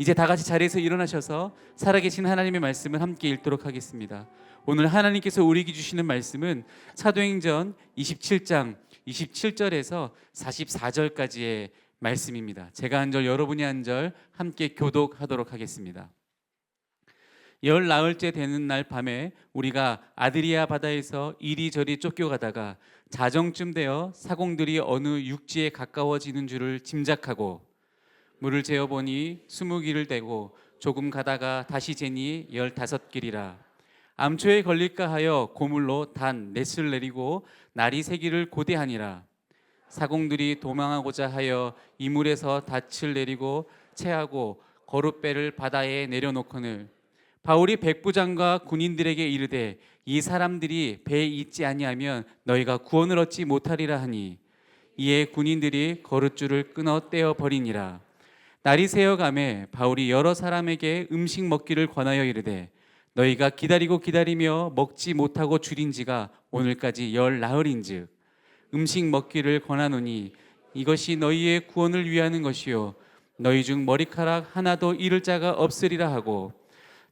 이제 다 같이 자리에서 일어나셔서 살아계신 하나님의 말씀을 함께 읽도록 하겠습니다. 오늘 하나님께서 우리에게 주시는 말씀은 사도행전 27장 27절에서 44절까지의 말씀입니다. 제가 한 절, 여러분이 한 절 함께 교독하도록 하겠습니다. 열 나흘째 되는 날 밤에 우리가 아드리아 바다에서 이리저리 쫓겨가다가 자정쯤 되어 사공들이 어느 육지에 가까워지는 줄을 짐작하고 물을 재어보니 20길을 되고 조금 가다가 다시 재니 15길이라. 암초에 걸릴까 하여 고물로 단 넷을 내리고 날이 새기를 고대하니라. 사공들이 도망하고자 하여 이물에서 닻을 내리고 채하고 거룻배를 바다에 내려놓거늘 바울이 백부장과 군인들에게 이르되 이 사람들이 배에 있지 아니하면 너희가 구원을 얻지 못하리라 하니 이에 군인들이 거룻줄을 끊어 떼어 버리니라. 날이 새어가매 바울이 여러 사람에게 음식 먹기를 권하여 이르되 너희가 기다리며 먹지 못하고 줄인 지가 오늘까지 열 나흘인즉 음식 먹기를 권하노니 이것이 너희의 구원을 위하는 것이요 너희 중 머리카락 하나도 잃을 자가 없으리라 하고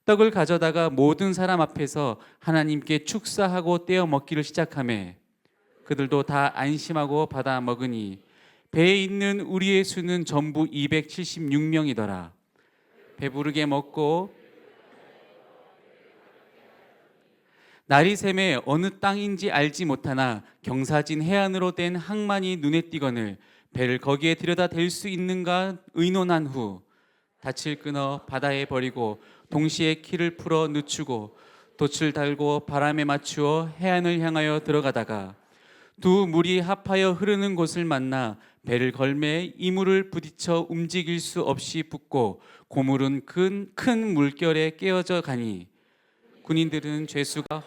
떡을 가져다가 모든 사람 앞에서 하나님께 축사하고 떼어 먹기를 시작하매 그들도 다 안심하고 받아 먹으니 배에 있는 우리의 수는 전부 276명이더라. 배부르게 먹고 날이 새매 어느 땅인지 알지 못하나 경사진 해안으로 된 항만이 눈에 띄거늘 배를 거기에 들여다 댈 수 있는가 의논한 후 닻을 끊어 바다에 버리고 동시에 키를 풀어 늦추고 돛을 달고 바람에 맞추어 해안을 향하여 들어가다가 두 물이 합하여 흐르는 곳을 만나 배를 걸매 이물을 부딪혀 움직일 수 없이 붙고 고물은 큰 물결에 깨어져 가니 군인들은 죄수가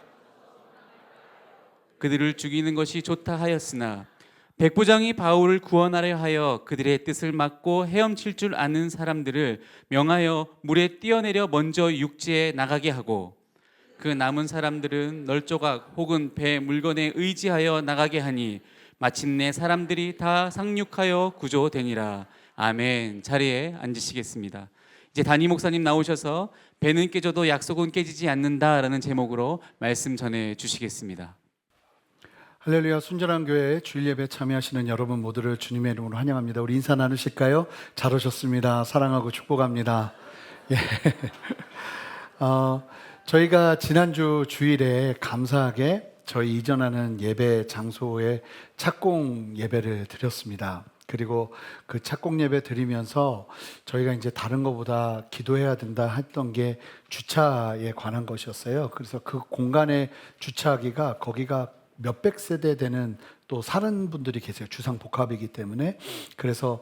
그들을 죽이는 것이 좋다 하였으나 백부장이 바울을 구원하려 하여 그들의 뜻을 막고 헤엄칠 줄 아는 사람들을 명하여 물에 뛰어내려 먼저 육지에 나가게 하고 그 남은 사람들은 널조각 혹은 배 물건에 의지하여 나가게 하니 마침내 사람들이 다 상륙하여 구조되니라. 아멘. 자리에 앉으시겠습니다. 이제 담임 목사님 나오셔서 배는 깨져도 약속은 깨지지 않는다라는 제목으로 말씀 전해 주시겠습니다. 할렐루야. 순전한 교회 주일 예배 참여하시는 여러분 모두를 주님의 이름으로 환영합니다. 우리 인사 나누실까요? 잘 오셨습니다. 사랑하고 축복합니다. 예. 저희가 지난주 주일에 감사하게 저희 이전하는 예배 장소에 착공 예배를 드렸습니다. 그리고 그 착공 예배 드리면서 저희가 이제 다른 것보다 기도해야 된다 했던 게 주차에 관한 것이었어요. 그래서 그 공간에 주차하기가 거기가 몇백 세대 되는 또 사는 분들이 계세요. 주상복합이기 때문에. 그래서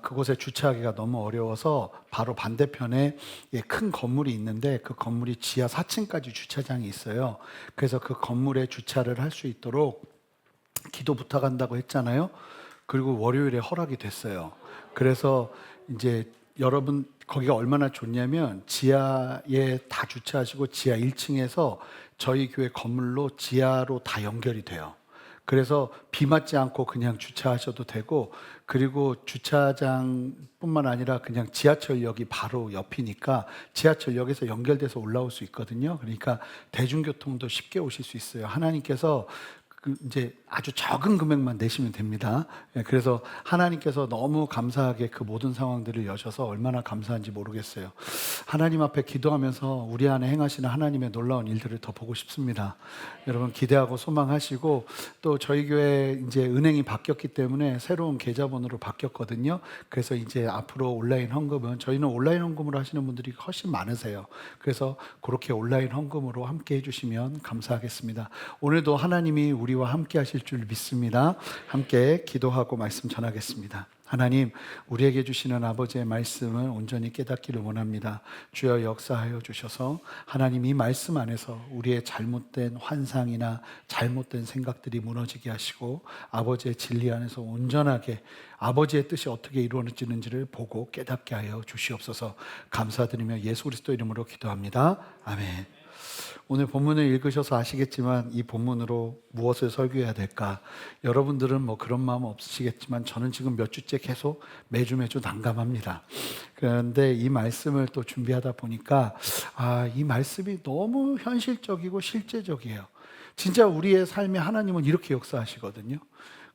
그곳에 주차하기가 너무 어려워서 바로 반대편에 큰 건물이 있는데 그 건물이 지하 4층까지 주차장이 있어요. 그래서 그 건물에 주차를 할 수 있도록 기도 부탁한다고 했잖아요. 그리고 월요일에 허락이 됐어요. 그래서 이제 여러분 거기가 얼마나 좋냐면 지하에 다 주차하시고 지하 1층에서 저희 교회 건물로 지하로 다 연결이 돼요. 그래서 비 맞지 않고 그냥 주차하셔도 되고, 그리고 주차장뿐만 아니라 그냥 지하철역이 바로 옆이니까 지하철역에서 연결돼서 올라올 수 있거든요. 그러니까 대중교통도 쉽게 오실 수 있어요. 하나님께서 이제 아주 적은 금액만 내시면 됩니다. 그래서 하나님께서 너무 감사하게 그 모든 상황들을 여셔서 얼마나 감사한지 모르겠어요. 하나님 앞에 기도하면서 우리 안에 행하시는 하나님의 놀라운 일들을 더 보고 싶습니다. 여러분 기대하고 소망하시고, 또 저희 교회 이제 은행이 바뀌었기 때문에 새로운 계좌번호로 바뀌었거든요. 그래서 이제 앞으로 온라인 헌금은, 저희는 온라인 헌금으로 하시는 분들이 훨씬 많으세요. 그래서 그렇게 온라인 헌금으로 함께 해주시면 감사하겠습니다. 오늘도 하나님이 우리와 함께 하실 줄 믿습니다. 함께 기도하고 말씀 전하겠습니다. 하나님, 우리에게 주시는 아버지의 말씀을 온전히 깨닫기를 원합니다. 주여 역사하여 주셔서 하나님 이 말씀 안에서 우리의 잘못된 환상이나 잘못된 생각들이 무너지게 하시고 아버지의 진리 안에서 온전하게 아버지의 뜻이 어떻게 이루어지는지를 보고 깨닫게 하여 주시옵소서. 감사드리며 예수 그리스도 이름으로 기도합니다. 아멘. 오늘 본문을 읽으셔서 아시겠지만 이 본문으로 무엇을 설교해야 될까? 여러분들은 뭐 그런 마음 없으시겠지만 저는 지금 몇 주째 계속 매주 난감합니다. 그런데 이 말씀을 또 준비하다 보니까 이 말씀이 너무 현실적이고 실제적이에요. 진짜 우리의 삶에 하나님은 이렇게 역사하시거든요.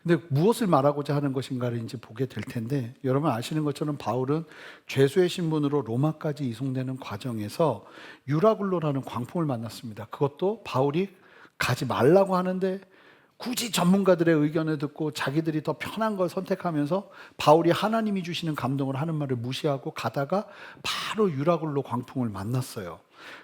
근데 무엇을 말하고자 하는 것인가를 이제 보게 될 텐데, 여러분 아시는 것처럼 바울은 죄수의 신분으로 로마까지 이송되는 과정에서 유라굴로라는 광풍을 만났습니다. 그것도 바울이 가지 말라고 하는데 굳이 전문가들의 의견을 듣고 자기들이 더 편한 걸 선택하면서 바울이 하나님이 주시는 감동을 하는 말을 무시하고 가다가 바로 유라굴로 광풍을 만났어요.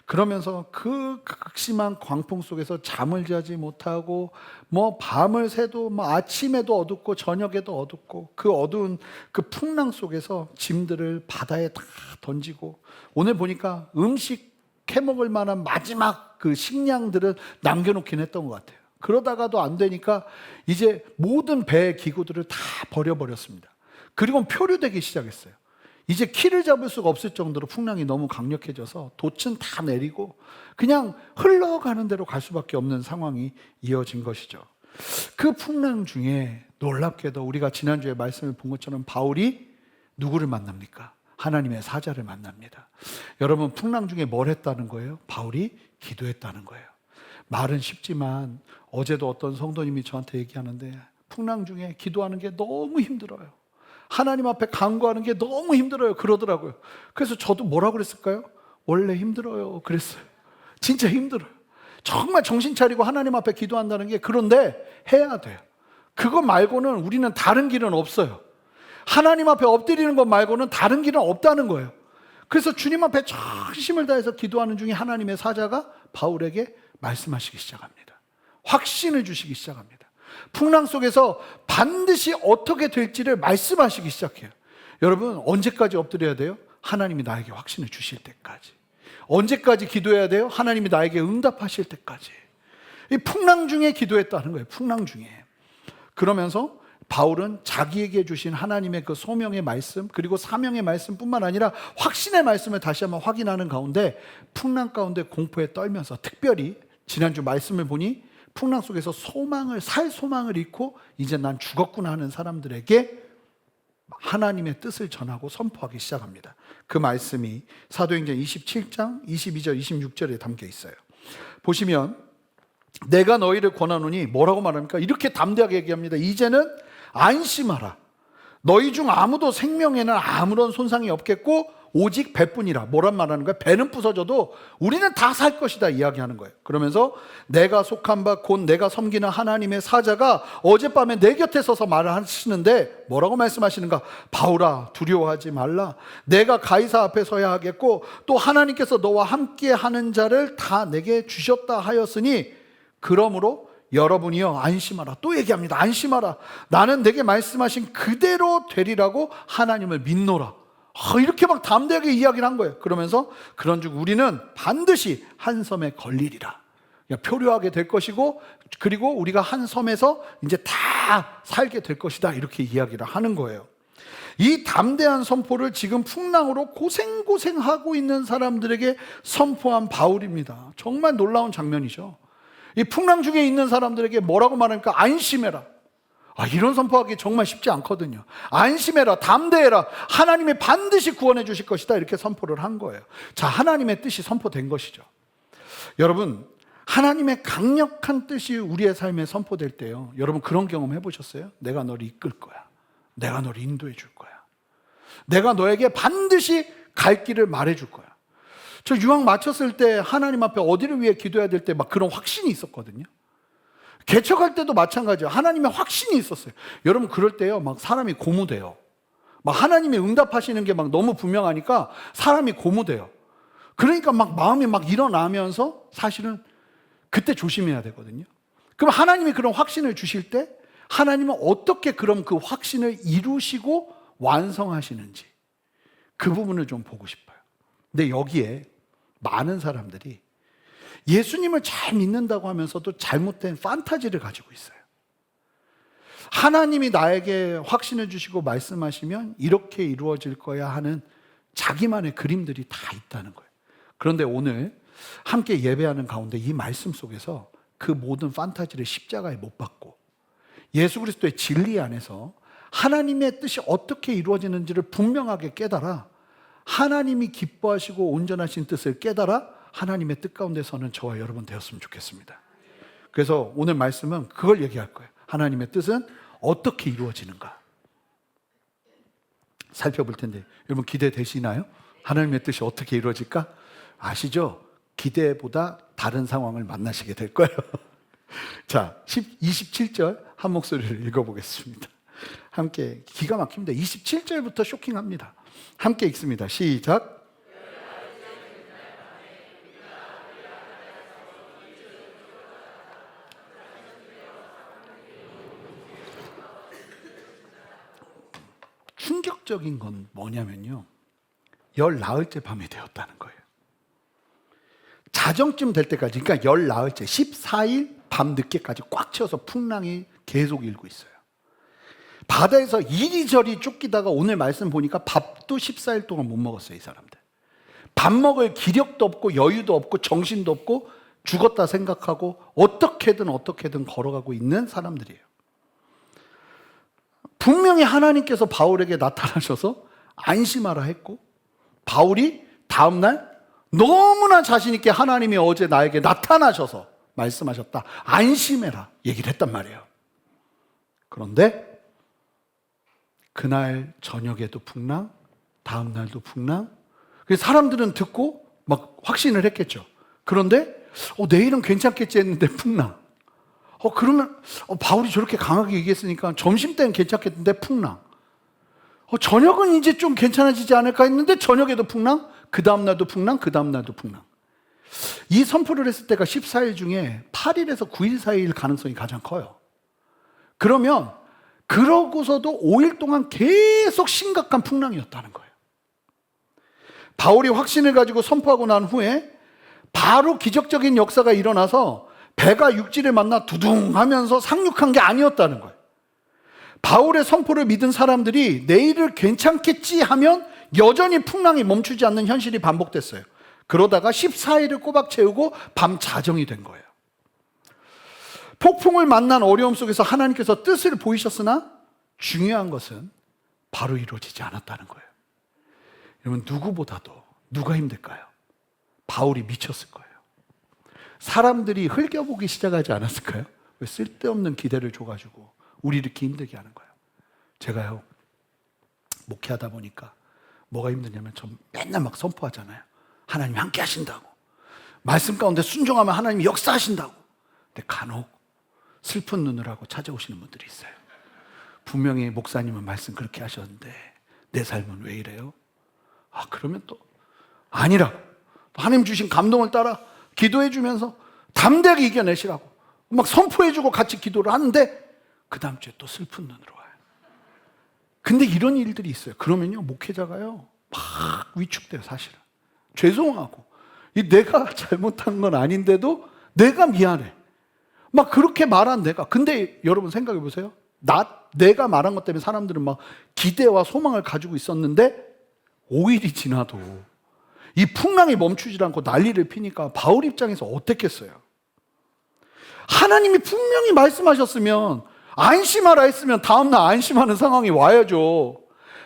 그러면서 그 극심한 광풍 속에서 잠을 자지 못하고 뭐 밤을 새도 뭐 아침에도 어둡고 저녁에도 어둡고 그 어두운 그 풍랑 속에서 짐들을 바다에 다 던지고, 오늘 보니까 음식 해먹을 만한 마지막 그 식량들을 남겨놓긴 했던 것 같아요. 그러다가도 안 되니까 이제 모든 배의 기구들을 다 버려버렸습니다. 그리고 표류되기 시작했어요. 이제 키를 잡을 수가 없을 정도로 풍랑이 너무 강력해져서 돛은 다 내리고 그냥 흘러가는 대로 갈 수밖에 없는 상황이 이어진 것이죠. 그 풍랑 중에 놀랍게도 우리가 지난주에 말씀을 본 것처럼 바울이 누구를 만납니까? 하나님의 사자를 만납니다. 여러분, 풍랑 중에 뭘 했다는 거예요? 바울이 기도했다는 거예요. 말은 쉽지만 어제도 어떤 성도님이 저한테 얘기하는데 풍랑 중에 기도하는 게 너무 힘들어요. 하나님 앞에 간구하는 게 너무 힘들어요. 그러더라고요. 그래서 저도 뭐라고 그랬을까요? 원래 힘들어요. 그랬어요. 진짜 힘들어요. 정말 정신 차리고 하나님 앞에 기도한다는 게, 그런데 해야 돼요. 그거 말고는 우리는 다른 길은 없어요. 하나님 앞에 엎드리는 것 말고는 다른 길은 없다는 거예요. 그래서 주님 앞에 전심을 다해서 기도하는 중에 하나님의 사자가 바울에게 말씀하시기 시작합니다. 확신을 주시기 시작합니다. 풍랑 속에서 반드시 어떻게 될지를 말씀하시기 시작해요. 여러분, 언제까지 엎드려야 돼요? 하나님이 나에게 확신을 주실 때까지. 언제까지 기도해야 돼요? 하나님이 나에게 응답하실 때까지. 이 풍랑 중에 기도했다는 거예요. 풍랑 중에. 그러면서 바울은 자기에게 주신 하나님의 그 소명의 말씀, 그리고 사명의 말씀뿐만 아니라 확신의 말씀을 다시 한번 확인하는 가운데 풍랑 가운데 공포에 떨면서, 특별히 지난주 말씀을 보니 풍랑 속에서 살 소망을 잃고 이제 난 죽었구나 하는 사람들에게 하나님의 뜻을 전하고 선포하기 시작합니다. 그 말씀이 사도행전 27장 22절 26절에 담겨 있어요. 보시면 내가 너희를 권하노니 뭐라고 말합니까? 이렇게 담대하게 얘기합니다. 이제는 안심하라. 너희 중 아무도 생명에는 아무런 손상이 없겠고 오직 배뿐이라. 뭐란 말하는 거야? 배는 부서져도 우리는 다 살 것이다 이야기하는 거예요. 그러면서 내가 속한 바 곧 내가 섬기는 하나님의 사자가 어젯밤에 내 곁에 서서 말을 하시는데 뭐라고 말씀하시는가? 바울아, 두려워하지 말라. 내가 가이사 앞에 서야 하겠고 또 하나님께서 너와 함께 하는 자를 다 내게 주셨다 하였으니 그러므로 여러분이여 안심하라. 또 얘기합니다. 안심하라. 나는 내게 말씀하신 그대로 되리라고 하나님을 믿노라. 이렇게 막 담대하게 이야기를 한 거예요. 그러면서 그런즉 우리는 반드시 한 섬에 걸리리라. 표류하게 될 것이고, 그리고 우리가 한 섬에서 이제 다 살게 될 것이다. 이렇게 이야기를 하는 거예요. 이 담대한 선포를 지금 풍랑으로 고생하고 있는 사람들에게 선포한 바울입니다. 정말 놀라운 장면이죠. 이 풍랑 중에 있는 사람들에게 뭐라고 말합니까? 안심해라. 이런 선포하기 정말 쉽지 않거든요. 안심해라, 담대해라, 하나님이 반드시 구원해 주실 것이다. 이렇게 선포를 한 거예요. 자, 하나님의 뜻이 선포된 것이죠. 여러분, 하나님의 강력한 뜻이 우리의 삶에 선포될 때요, 여러분 그런 경험 해보셨어요? 내가 너를 이끌 거야. 내가 너를 인도해 줄 거야. 내가 너에게 반드시 갈 길을 말해 줄 거야. 저 유학 마쳤을 때 하나님 앞에 어디를 위해 기도해야 될 때 막 그런 확신이 있었거든요. 개척할 때도 마찬가지예요. 하나님의 확신이 있었어요. 여러분, 그럴 때요, 막 사람이 고무돼요. 막 하나님이 응답하시는 게 막 너무 분명하니까 사람이 고무돼요. 그러니까 막 마음이 막 일어나면서 사실은 그때 조심해야 되거든요. 그럼 하나님이 그런 확신을 주실 때 하나님은 어떻게 그럼 그 확신을 이루시고 완성하시는지 그 부분을 좀 보고 싶어요. 근데 여기에 많은 사람들이 예수님을 잘 믿는다고 하면서도 잘못된 판타지를 가지고 있어요. 하나님이 나에게 확신을 주시고 말씀하시면 이렇게 이루어질 거야 하는 자기만의 그림들이 다 있다는 거예요. 그런데 오늘 함께 예배하는 가운데 이 말씀 속에서 그 모든 판타지를 십자가에 못 박고 예수 그리스도의 진리 안에서 하나님의 뜻이 어떻게 이루어지는지를 분명하게 깨달아 하나님이 기뻐하시고 온전하신 뜻을 깨달아 하나님의 뜻 가운데 서는 저와 여러분 되었으면 좋겠습니다. 그래서 오늘 말씀은 그걸 얘기할 거예요. 하나님의 뜻은 어떻게 이루어지는가 살펴볼 텐데 여러분 기대되시나요? 하나님의 뜻이 어떻게 이루어질까? 아시죠? 기대보다 다른 상황을 만나시게 될 거예요. 자, 27절 한 목소리를 읽어보겠습니다. 함께 기가 막힙니다. 27절부터 쇼킹합니다. 함께 읽습니다. 시작. 충격적인 건 뭐냐면요. 열 나흘째 밤이 되었다는 거예요. 자정쯤 될 때까지, 그러니까 열 나흘째 14일 밤 늦게까지 꽉 채워서 풍랑이 계속 일고 있어요. 바다에서 이리저리 쫓기다가 오늘 말씀 보니까 밥도 14일 동안 못 먹었어요, 이 사람들. 밥 먹을 기력도 없고 여유도 없고 정신도 없고 죽었다 생각하고 어떻게든 걸어가고 있는 사람들이에요. 분명히 하나님께서 바울에게 나타나셔서 안심하라 했고 바울이 다음날 너무나 자신 있게 하나님이 어제 나에게 나타나셔서 말씀하셨다. 안심해라 얘기를 했단 말이에요. 그런데 그날 저녁에도 풍랑, 다음 날도 풍랑. 그래서 사람들은 듣고 막 확신을 했겠죠. 그런데 내일은 괜찮겠지 했는데 풍랑. 그러면 바울이 저렇게 강하게 얘기했으니까 점심 때는 괜찮겠는데 풍랑. 저녁은 이제 좀 괜찮아지지 않을까 했는데 저녁에도 풍랑, 그 다음날도 풍랑, 그 다음날도 풍랑. 이 선포를 했을 때가 14일 중에 8일에서 9일 사이일 가능성이 가장 커요. 그러면 그러고서도 5일 동안 계속 심각한 풍랑이었다는 거예요. 바울이 확신을 가지고 선포하고 난 후에 바로 기적적인 역사가 일어나서 배가 육지를 만나 두둥하면서 상륙한 게 아니었다는 거예요. 바울의 선포를 믿은 사람들이 내일을 괜찮겠지 하면 여전히 풍랑이 멈추지 않는 현실이 반복됐어요. 그러다가 14일을 꼬박 채우고 밤 자정이 된 거예요. 폭풍을 만난 어려움 속에서 하나님께서 뜻을 보이셨으나 중요한 것은 바로 이루어지지 않았다는 거예요. 여러분 누구보다도 누가 힘들까요? 바울이 미쳤을 거예요. 사람들이 흘겨보기 시작하지 않았을까요? 왜 쓸데없는 기대를 줘가지고 우리 이렇게 힘들게 하는 거예요. 제가요 목회하다 보니까 뭐가 힘드냐면 전 맨날 막 선포하잖아요. 하나님이 함께 하신다고, 말씀 가운데 순종하면 하나님이 역사하신다고. 근데 간혹 슬픈 눈을 하고 찾아오시는 분들이 있어요. 분명히 목사님은 말씀 그렇게 하셨는데 내 삶은 왜 이래요? 그러면 또 아니라고, 하나님 주신 감동을 따라 기도해 주면서 담대하게 이겨내시라고 막 선포해 주고 같이 기도를 하는데 그 다음 주에 또 슬픈 눈으로 와요. 근데 이런 일들이 있어요. 그러면요 목회자가요 막 위축돼요. 사실은 죄송하고 내가 잘못한 건 아닌데도 내가 미안해 막 그렇게 말한 내가. 근데 여러분 생각해 보세요. 내가 말한 것 때문에 사람들은 막 기대와 소망을 가지고 있었는데 5일이 지나도 이 풍랑이 멈추지 않고 난리를 피니까 바울 입장에서 어땠겠어요? 하나님이 분명히 말씀하셨으면 안심하라 했으면 다음날 안심하는 상황이 와야죠.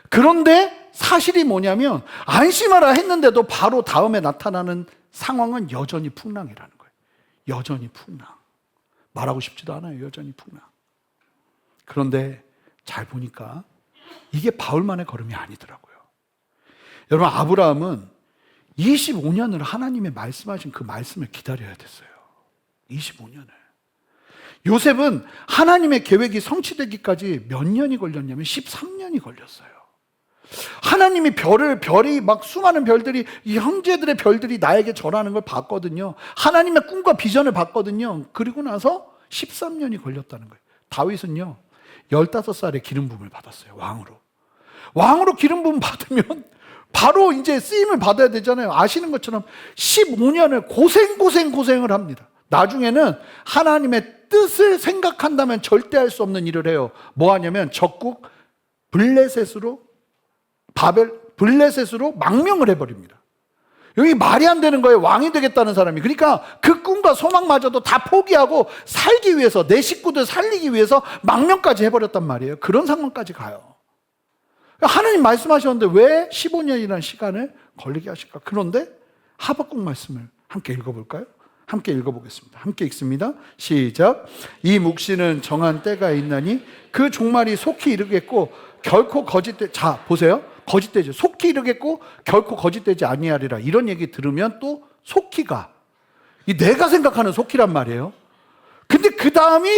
그런데 사실이 뭐냐면 안심하라 했는데도 바로 다음에 나타나는 상황은 여전히 풍랑이라는 거예요. 여전히 풍랑. 말하고 싶지도 않아요. 여전히 풍랑. 그런데 잘 보니까 이게 바울만의 걸음이 아니더라고요. 여러분 아브라함은 25년을 하나님의 말씀하신 그 말씀을 기다려야 됐어요. 25년을. 요셉은 하나님의 계획이 성취되기까지 몇 년이 걸렸냐면 13년이 걸렸어요. 하나님이 별이 막 수많은 별들이, 이 형제들의 별들이 나에게 절하는 걸 봤거든요. 하나님의 꿈과 비전을 봤거든요. 그리고 나서 13년이 걸렸다는 거예요. 다윗은요 15살에 기름 부음을 받았어요. 왕으로 기름 부음 받으면 바로 이제 쓰임을 받아야 되잖아요. 아시는 것처럼 15년을 고생을 합니다. 나중에는 하나님의 뜻을 생각한다면 절대 할 수 없는 일을 해요. 뭐 하냐면 적국 블레셋으로 망명을 해버립니다. 여기 말이 안 되는 거예요. 왕이 되겠다는 사람이. 그러니까 그 꿈과 소망마저도 다 포기하고 살기 위해서, 내 식구들 살리기 위해서 망명까지 해버렸단 말이에요. 그런 상황까지 가요. 하나님 말씀하셨는데 왜 15년이라는 시간을 걸리게 하실까? 그런데 하박국 말씀을 함께 읽어볼까요? 함께 읽어보겠습니다. 함께 읽습니다. 시작. 이 묵시는 정한 때가 있나니 그 종말이 속히 이르겠고 결코 거짓되. 자 보세요. 거짓되지. 속히 이르겠고 결코 거짓되지 아니하리라. 이런 얘기 들으면 또 속히가, 이 내가 생각하는 속히란 말이에요. 근데 그 다음이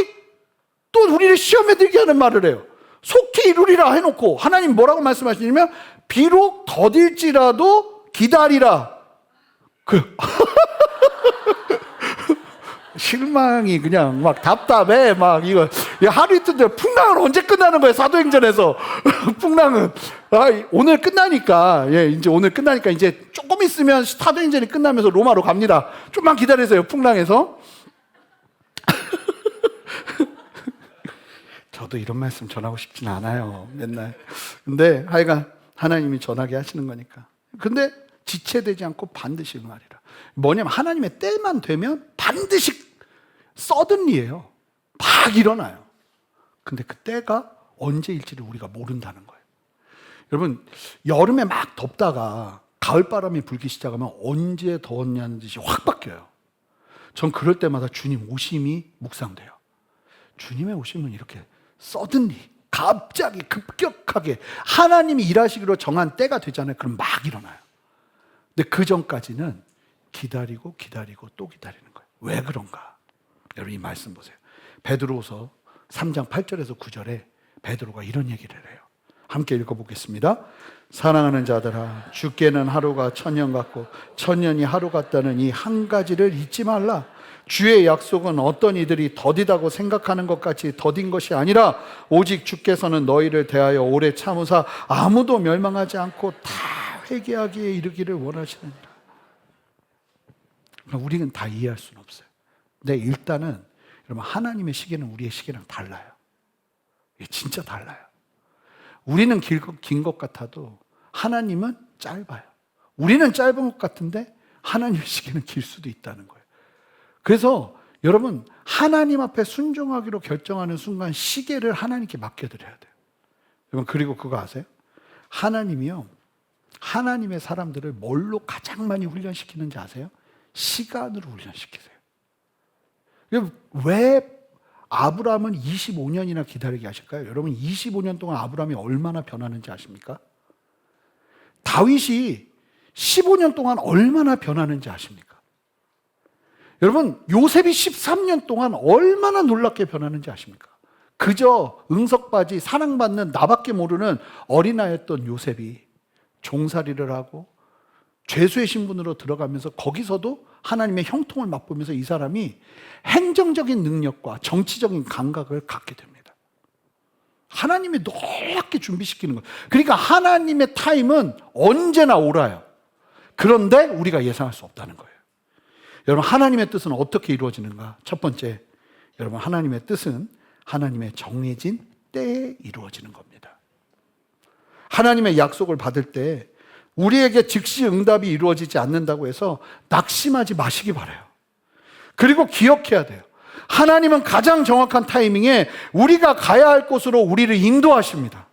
또 우리를 시험에 들게 하는 말을 해요. 속히 이루리라 해놓고 하나님 뭐라고 말씀하시냐면 비록 더딜지라도 기다리라. 실망이 그냥 막 답답해. 막 이거 하루 이틀 풍랑은 언제 끝나는 거예요? 사도행전에서 풍랑은 오늘 끝나니까, 이제 오늘 끝나니까 이제 조금 있으면 사도행전이 끝나면서 로마로 갑니다. 좀만 기다리세요. 풍랑에서. 저도 이런 말씀 전하고 싶진 않아요. 맨날. 근데 하여간 하나님이 전하게 하시는 거니까. 근데 지체되지 않고 반드시 응하리라. 뭐냐면 하나님의 때만 되면 반드시 서든리예요. 막 일어나요. 근데 그 때가 언제일지를 우리가 모른다는 거예요. 여러분, 여름에 막 덥다가 가을바람이 불기 시작하면 언제 더웠냐는 듯이 확 바뀌어요. 전 그럴 때마다 주님 오심이 묵상돼요. 주님의 오심은 이렇게 서든리, 갑자기 급격하게 하나님이 일하시기로 정한 때가 되잖아요. 그럼 막 일어나요. 근데 그 전까지는 기다리고 기다리고 또 기다리는 거예요. 왜 그런가? 여러분 이 말씀 보세요. 베드로후서 3장 8절에서 9절에 베드로가 이런 얘기를 해요. 함께 읽어보겠습니다. 사랑하는 자들아, 주께는 하루가 천년 같고 천년이 하루 같다는 이 한 가지를 잊지 말라. 주의 약속은 어떤 이들이 더디다고 생각하는 것 같이 더딘 것이 아니라 오직 주께서는 너희를 대하여 오래 참으사 아무도 멸망하지 않고 다 회개하기에 이르기를 원하시느니라. 우리는 다 이해할 수는 없어요. 근데 일단은 여러분 하나님의 시계는 우리의 시계랑 달라요. 이게 진짜 달라요. 우리는 긴 것 같아도 하나님은 짧아요. 우리는 짧은 것 같은데 하나님의 시계는 길 수도 있다는 거예요. 그래서 여러분 하나님 앞에 순종하기로 결정하는 순간 시계를 하나님께 맡겨드려야 돼요. 여러분 그리고 그거 아세요? 하나님이요, 하나님의 사람들을 뭘로 가장 많이 훈련시키는지 아세요? 시간으로 훈련시키세요. 왜 아브라함은 25년이나 기다리게 하실까요? 여러분 25년 동안 아브라함이 얼마나 변하는지 아십니까? 다윗이 15년 동안 얼마나 변하는지 아십니까? 여러분 요셉이 13년 동안 얼마나 놀랍게 변하는지 아십니까? 그저 응석바지 사랑받는 나밖에 모르는 어린아이였던 요셉이 종살이를 하고 죄수의 신분으로 들어가면서 거기서도 하나님의 형통을 맛보면서 이 사람이 행정적인 능력과 정치적인 감각을 갖게 됩니다. 하나님이 놀랍게 준비시키는 거예요. 그러니까 하나님의 타임은 언제나 옳아요. 그런데 우리가 예상할 수 없다는 거예요. 여러분 하나님의 뜻은 어떻게 이루어지는가? 첫 번째, 여러분 하나님의 뜻은 하나님의 정해진 때에 이루어지는 겁니다. 하나님의 약속을 받을 때 우리에게 즉시 응답이 이루어지지 않는다고 해서 낙심하지 마시기 바라요. 그리고 기억해야 돼요. 하나님은 가장 정확한 타이밍에 우리가 가야 할 곳으로 우리를 인도하십니다.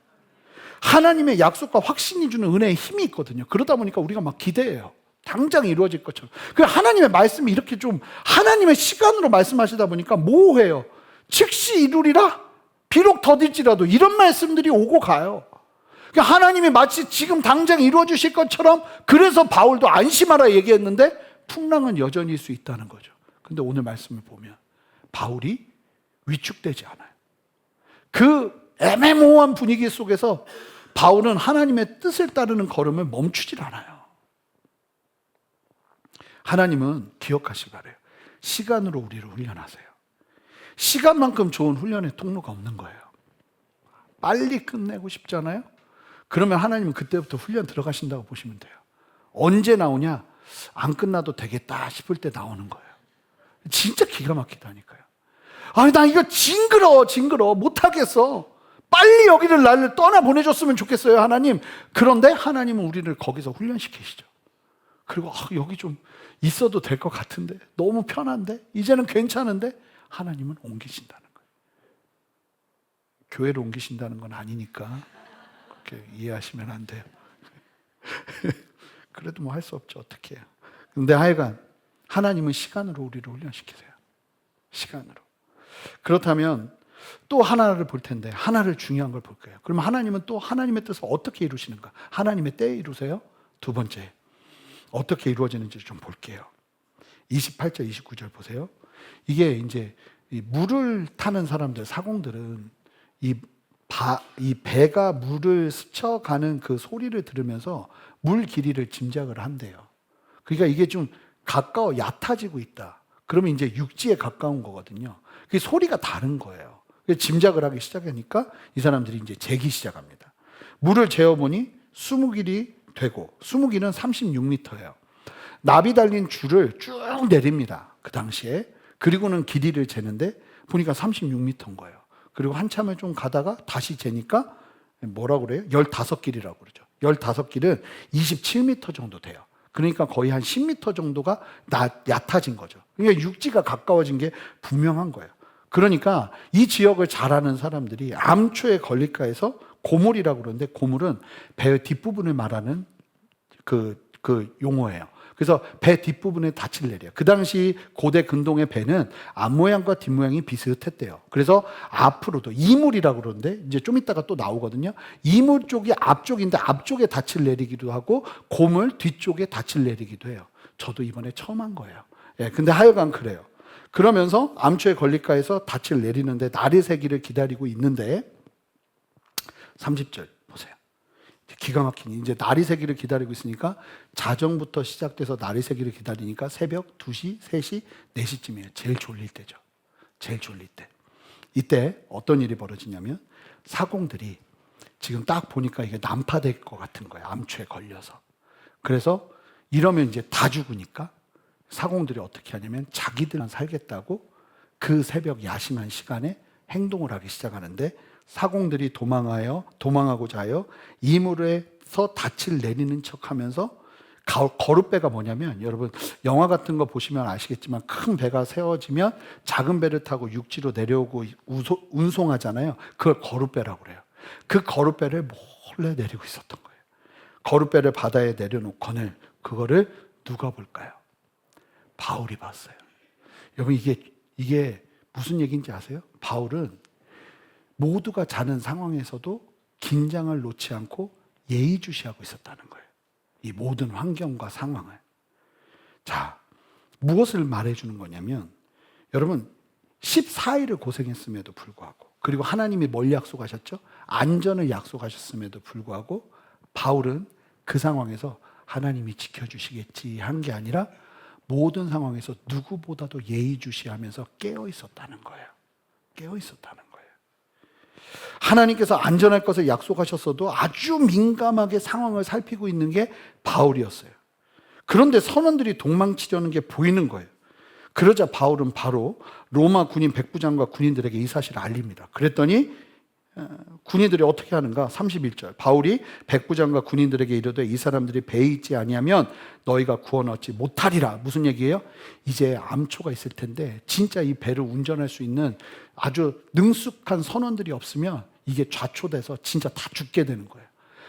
하나님의 약속과 확신이 주는 은혜의 힘이 있거든요. 그러다 보니까 우리가 막 기대해요. 당장 이루어질 것처럼. 그 하나님의 말씀이 이렇게 좀 하나님의 시간으로 말씀하시다 보니까 모호해요. 즉시 이루리라? 비록 더딜지라도 이런 말씀들이 오고 가요. 그러니까 하나님이 마치 지금 당장 이루어 주실 것처럼, 그래서 바울도 안심하라 얘기했는데 풍랑은 여전히 있을 수 있다는 거죠. 근데 오늘 말씀을 보면 바울이 위축되지 않아요. 그 애매모호한 분위기 속에서 바울은 하나님의 뜻을 따르는 걸음을 멈추질 않아요. 하나님은 기억하시기 바라요. 시간으로 우리를 훈련하세요. 시간만큼 좋은 훈련의 통로가 없는 거예요. 빨리 끝내고 싶잖아요. 그러면 하나님은 그때부터 훈련 들어가신다고 보시면 돼요. 언제 나오냐? 안 끝나도 되겠다 싶을 때 나오는 거예요. 진짜 기가 막히다니까요. 아니 나 이거 징그러워 못하겠어. 빨리 여기를 나를 떠나보내줬으면 좋겠어요 하나님. 그런데 하나님은 우리를 거기서 훈련시키시죠. 그리고 여기 좀 있어도 될 것 같은데, 너무 편한데, 이제는 괜찮은데, 하나님은 옮기신다는 거예요. 교회를 옮기신다는 건 아니니까 그렇게 이해하시면 안 돼요. 그래도 뭐 할 수 없죠. 어떻게 해요. 근데 하여간 하나님은 시간으로 우리를 훈련시키세요. 시간으로. 그렇다면 또 하나를 볼 텐데, 하나를 중요한 걸 볼 거예요. 그러면 하나님은 또 하나님의 뜻을 어떻게 이루시는가? 하나님의 때에 이루세요. 두 번째, 어떻게 이루어지는지 좀 볼게요. 28절, 29절 보세요. 이게 이제 이 물을 타는 사람들, 사공들은 이 배가 물을 스쳐가는 그 소리를 들으면서 물 길이를 짐작을 한대요. 그러니까 이게 좀 가까워, 얕아지고 있다. 그러면 이제 육지에 가까운 거거든요. 그 소리가 다른 거예요. 짐작을 하기 시작하니까 이 사람들이 이제 재기 시작합니다. 물을 재어보니 20길이 되고, 20길은 36m예요. 나비 달린 줄을 쭉 내립니다. 그 당시에. 그리고는 길이를 재는데 보니까 36m인 거예요. 그리고 한참을 좀 가다가 다시 재니까 뭐라고 그래요? 15길이라고 그러죠. 15길은 27m 정도 돼요. 그러니까 거의 한 10m 정도가 얕아진 거죠. 그러니까 육지가 가까워진 게 분명한 거예요. 그러니까 이 지역을 잘 아는 사람들이 암초에 걸릴까 해서 고물이라고 그러는데, 고물은 배의 뒷부분을 말하는 그 용어예요. 그래서 배 뒷부분에 닻을 내려요. 그 당시 고대 근동의 배는 앞모양과 뒷모양이 비슷했대요. 그래서 앞으로도 이물이라고 그러는데, 이제 좀 이따가 또 나오거든요. 이물 쪽이 앞쪽인데 앞쪽에 닻을 내리기도 하고, 고물 뒤쪽에 닻을 내리기도 해요. 저도 이번에 처음 한 거예요. 근데 하여간 그래요. 그러면서 암초에 걸릴까 해서 닻을 내리는데 날이 새기를 기다리고 있는데, 30절 보세요. 기가 막히니 이제 날이 새기를 기다리고 있으니까 자정부터 시작돼서 날이 새기를 기다리니까 새벽 2시, 3시, 4시쯤이에요. 제일 졸릴 때죠. 제일 졸릴 때. 이때 어떤 일이 벌어지냐면, 사공들이 지금 딱 보니까 이게 난파될 것 같은 거예요. 암초에 걸려서. 그래서 이러면 이제 다 죽으니까 사공들이 어떻게 하냐면 자기들만 살겠다고 그 새벽 야심한 시간에 행동을 하기 시작하는데, 사공들이 도망하고자 하여 이물에서 닻을 내리는 척하면서, 거룻배가 뭐냐면, 여러분 영화 같은 거 보시면 아시겠지만 큰 배가 세워지면 작은 배를 타고 육지로 내려오고 운송하잖아요. 그걸 거룻배라고 그래요. 그 거룻배를 몰래 내리고 있었던 거예요. 거룻배를 바다에 내려놓고는 그거를 누가 볼까요? 바울이 봤어요. 여러분 이게 무슨 얘기인지 아세요? 바울은 모두가 자는 상황에서도 긴장을 놓지 않고 예의주시하고 있었다는 거예요. 이 모든 환경과 상황을. 자, 무엇을 말해주는 거냐면, 여러분 14일을 고생했음에도 불구하고, 그리고 하나님이 뭘 약속하셨죠? 안전을 약속하셨음에도 불구하고 바울은 그 상황에서 하나님이 지켜주시겠지 한 게 아니라 모든 상황에서 누구보다도 예의주시하면서 깨어 있었다는 거예요. 깨어 있었다는 거예요. 하나님께서 안전할 것을 약속하셨어도 아주 민감하게 상황을 살피고 있는 게 바울이었어요. 그런데 선원들이 도망치려는 게 보이는 거예요. 그러자 바울은 바로 로마 군인 백부장과 군인들에게 이 사실을 알립니다. 그랬더니 군인들이 어떻게 하는가? 31절. 바울이 백부장과 군인들에게 이르되 이 사람들이 배에 있지 아니하면 너희가 구원 얻지 못하리라. 무슨 얘기예요? 이제 암초가 있을 텐데 진짜 이 배를 운전할 수 있는 아주 능숙한 선원들이 없으면 이게 좌초돼서 진짜 다 죽게 되는 거예요.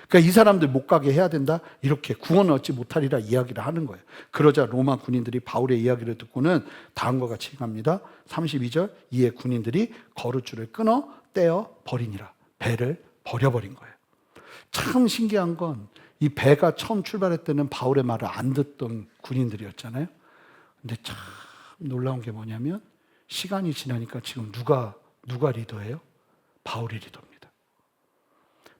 그러니까 이 사람들 못 가게 해야 된다. 이렇게 구원을 얻지 못하리라 이야기를 하는 거예요. 그러자 로마 군인들이 바울의 이야기를 듣고는 다음과 같이 합니다. 32절. 이에 군인들이 거룻줄을 끊어 떼어 버리니라. 배를 버려버린 거예요. 참 신기한 건 이 배가 처음 출발할 때는 바울의 말을 안 듣던 군인들이었잖아요. 근데 참 놀라운 게 뭐냐면 시간이 지나니까 지금 누가 리더예요? 바울이 리더입니다.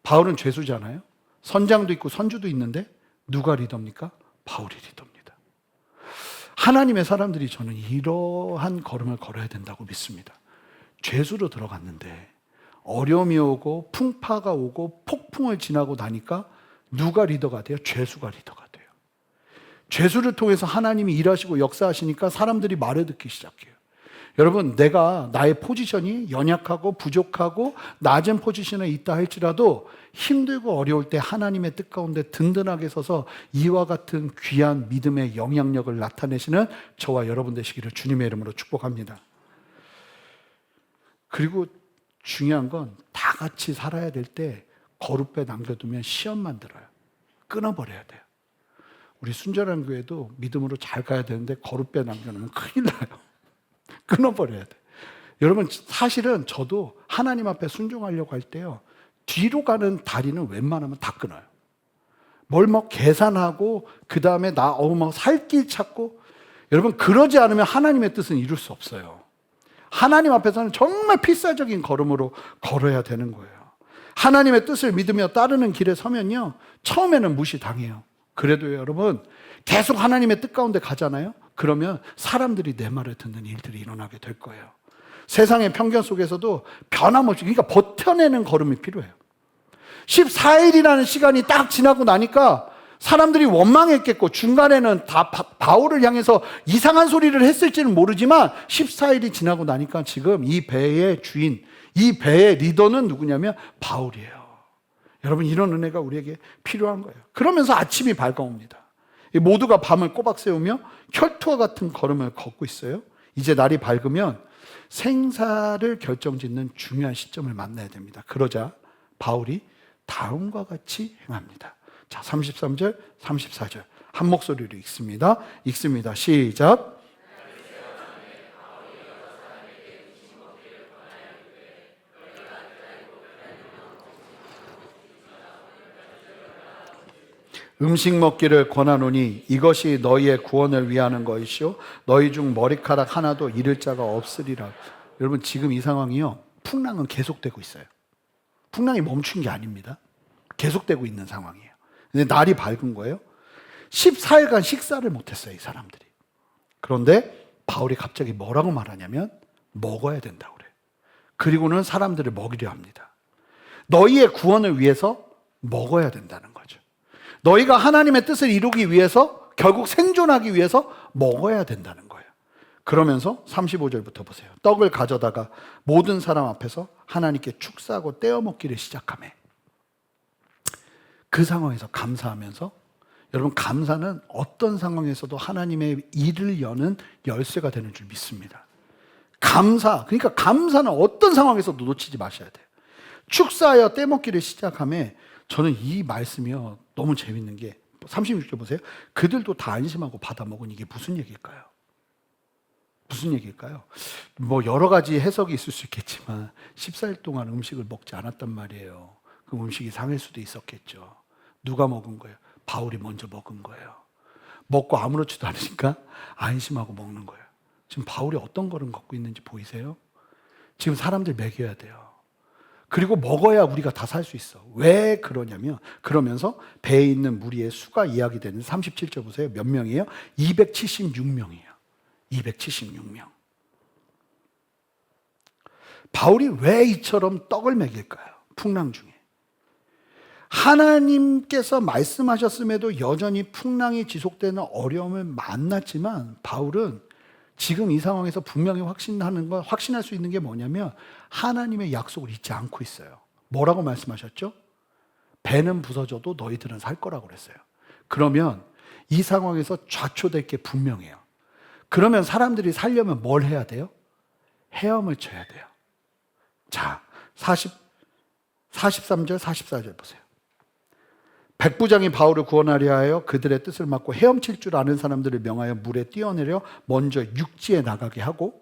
바울은 죄수잖아요. 선장도 있고 선주도 있는데 누가 리더입니까? 바울이 리더입니다. 하나님의 사람들이 저는 이러한 걸음을 걸어야 된다고 믿습니다. 죄수로 들어갔는데 어려움이 오고 풍파가 오고 폭풍을 지나고 나니까 누가 리더가 돼요? 죄수가 리더가 돼요. 죄수를 통해서 하나님이 일하시고 역사하시니까 사람들이 말을 듣기 시작해요. 여러분, 내가 나의 포지션이 연약하고 부족하고 낮은 포지션에 있다 할지라도 힘들고 어려울 때 하나님의 뜻 가운데 든든하게 서서 이와 같은 귀한 믿음의 영향력을 나타내시는 저와 여러분 되시기를 주님의 이름으로 축복합니다. 그리고 중요한 건 다 같이 살아야 될 때 거룩배 남겨두면 시험만 들어요. 끊어버려야 돼요. 우리 순전한 교회도 믿음으로 잘 가야 되는데 거룩배 남겨놓으면 큰일 나요. 끊어버려야 돼. 여러분, 사실은 저도 하나님 앞에 순종하려고 할 때요, 뒤로 가는 다리는 웬만하면 다 끊어요. 뭘 뭐 계산하고 그 다음에 뭐 살길 찾고, 여러분, 그러지 않으면 하나님의 뜻은 이룰 수 없어요. 하나님 앞에서는 정말 필사적인 걸음으로 걸어야 되는 거예요. 하나님의 뜻을 믿으며 따르는 길에 서면요, 처음에는 무시당해요. 그래도 여러분, 계속 하나님의 뜻 가운데 가잖아요. 그러면 사람들이 내 말을 듣는 일들이 일어나게 될 거예요. 세상의 편견 속에서도 변함없이, 그러니까 버텨내는 걸음이 필요해요. 14일이라는 시간이 딱 지나고 나니까 사람들이 원망했겠고, 중간에는 다 바울을 향해서 이상한 소리를 했을지는 모르지만 14일이 지나고 나니까 지금 이 배의 주인, 이 배의 리더는 누구냐면 바울이에요. 여러분, 이런 은혜가 우리에게 필요한 거예요. 그러면서 아침이 밝아옵니다. 모두가 밤을 꼬박 세우며 혈투와 같은 걸음을 걷고 있어요. 이제 날이 밝으면 생사를 결정짓는 중요한 시점을 만나야 됩니다. 그러자 바울이 다음과 같이 행합니다. 자, 33절, 34절 한 목소리로 읽습니다. 시작. 음식 먹기를 권하노니 이것이 너희의 구원을 위하는 것이요 너희 중 머리카락 하나도 잃을 자가 없으리라. 여러분, 지금 이 상황이요, 풍랑은 계속되고 있어요. 풍랑이 멈춘 게 아닙니다. 계속되고 있는 상황이에요. 근데 날이 밝은 거예요. 14일간 식사를 못했어요, 이 사람들이. 그런데 바울이 갑자기 뭐라고 말하냐면 먹어야 된다고 그래요. 그리고는 사람들을 먹이려 합니다. 너희의 구원을 위해서 먹어야 된다는 거죠. 너희가 하나님의 뜻을 이루기 위해서, 결국 생존하기 위해서 먹어야 된다는 거예요. 그러면서 35절부터 보세요. 떡을 가져다가 모든 사람 앞에서 하나님께 축사하고 떼어 먹기를 시작하며, 그 상황에서 감사하면서, 여러분, 감사는 어떤 상황에서도 하나님의 일을 여는 열쇠가 되는 줄 믿습니다. 그러니까 감사는 어떤 상황에서도 놓치지 마셔야 돼요. 축사하여 떼먹기를 시작하며, 저는 이 말씀이요, 너무 재밌는 게 36절 보세요. 그들도 다 안심하고 받아 먹은, 이게 무슨 얘기일까요? 무슨 얘기일까요? 뭐 여러 가지 해석이 있을 수 있겠지만 14일 동안 음식을 먹지 않았단 말이에요. 그 음식이 상할 수도 있었겠죠. 누가 먹은 거예요? 바울이 먼저 먹은 거예요. 먹고 아무렇지도 않으니까 안심하고 먹는 거예요. 지금 바울이 어떤 걸음 걷고 있는지 보이세요? 지금 사람들 먹여야 돼요. 그리고 먹어야 우리가 다 살 수 있어. 왜 그러냐면, 그러면서 배에 있는 무리의 수가 이야기되는 37절 보세요. 몇 명이에요? 276명이에요. 276명. 바울이 왜 이처럼 떡을 먹일까요? 풍랑 중에. 하나님께서 말씀하셨음에도 여전히 풍랑이 지속되는 어려움을 만났지만, 바울은 지금 이 상황에서 분명히 확신할 수 있는 게 뭐냐면, 하나님의 약속을 잊지 않고 있어요. 뭐라고 말씀하셨죠? 배는 부서져도 너희들은 살 거라고 그랬어요. 그러면 이 상황에서 좌초될 게 분명해요. 그러면 사람들이 살려면 뭘 해야 돼요? 헤엄을 쳐야 돼요. 자, 43절, 44절 보세요. 백부장이 바울을 구원하려 하여 그들의 뜻을 막고 헤엄칠 줄 아는 사람들을 명하여 물에 뛰어내려 먼저 육지에 나가게 하고,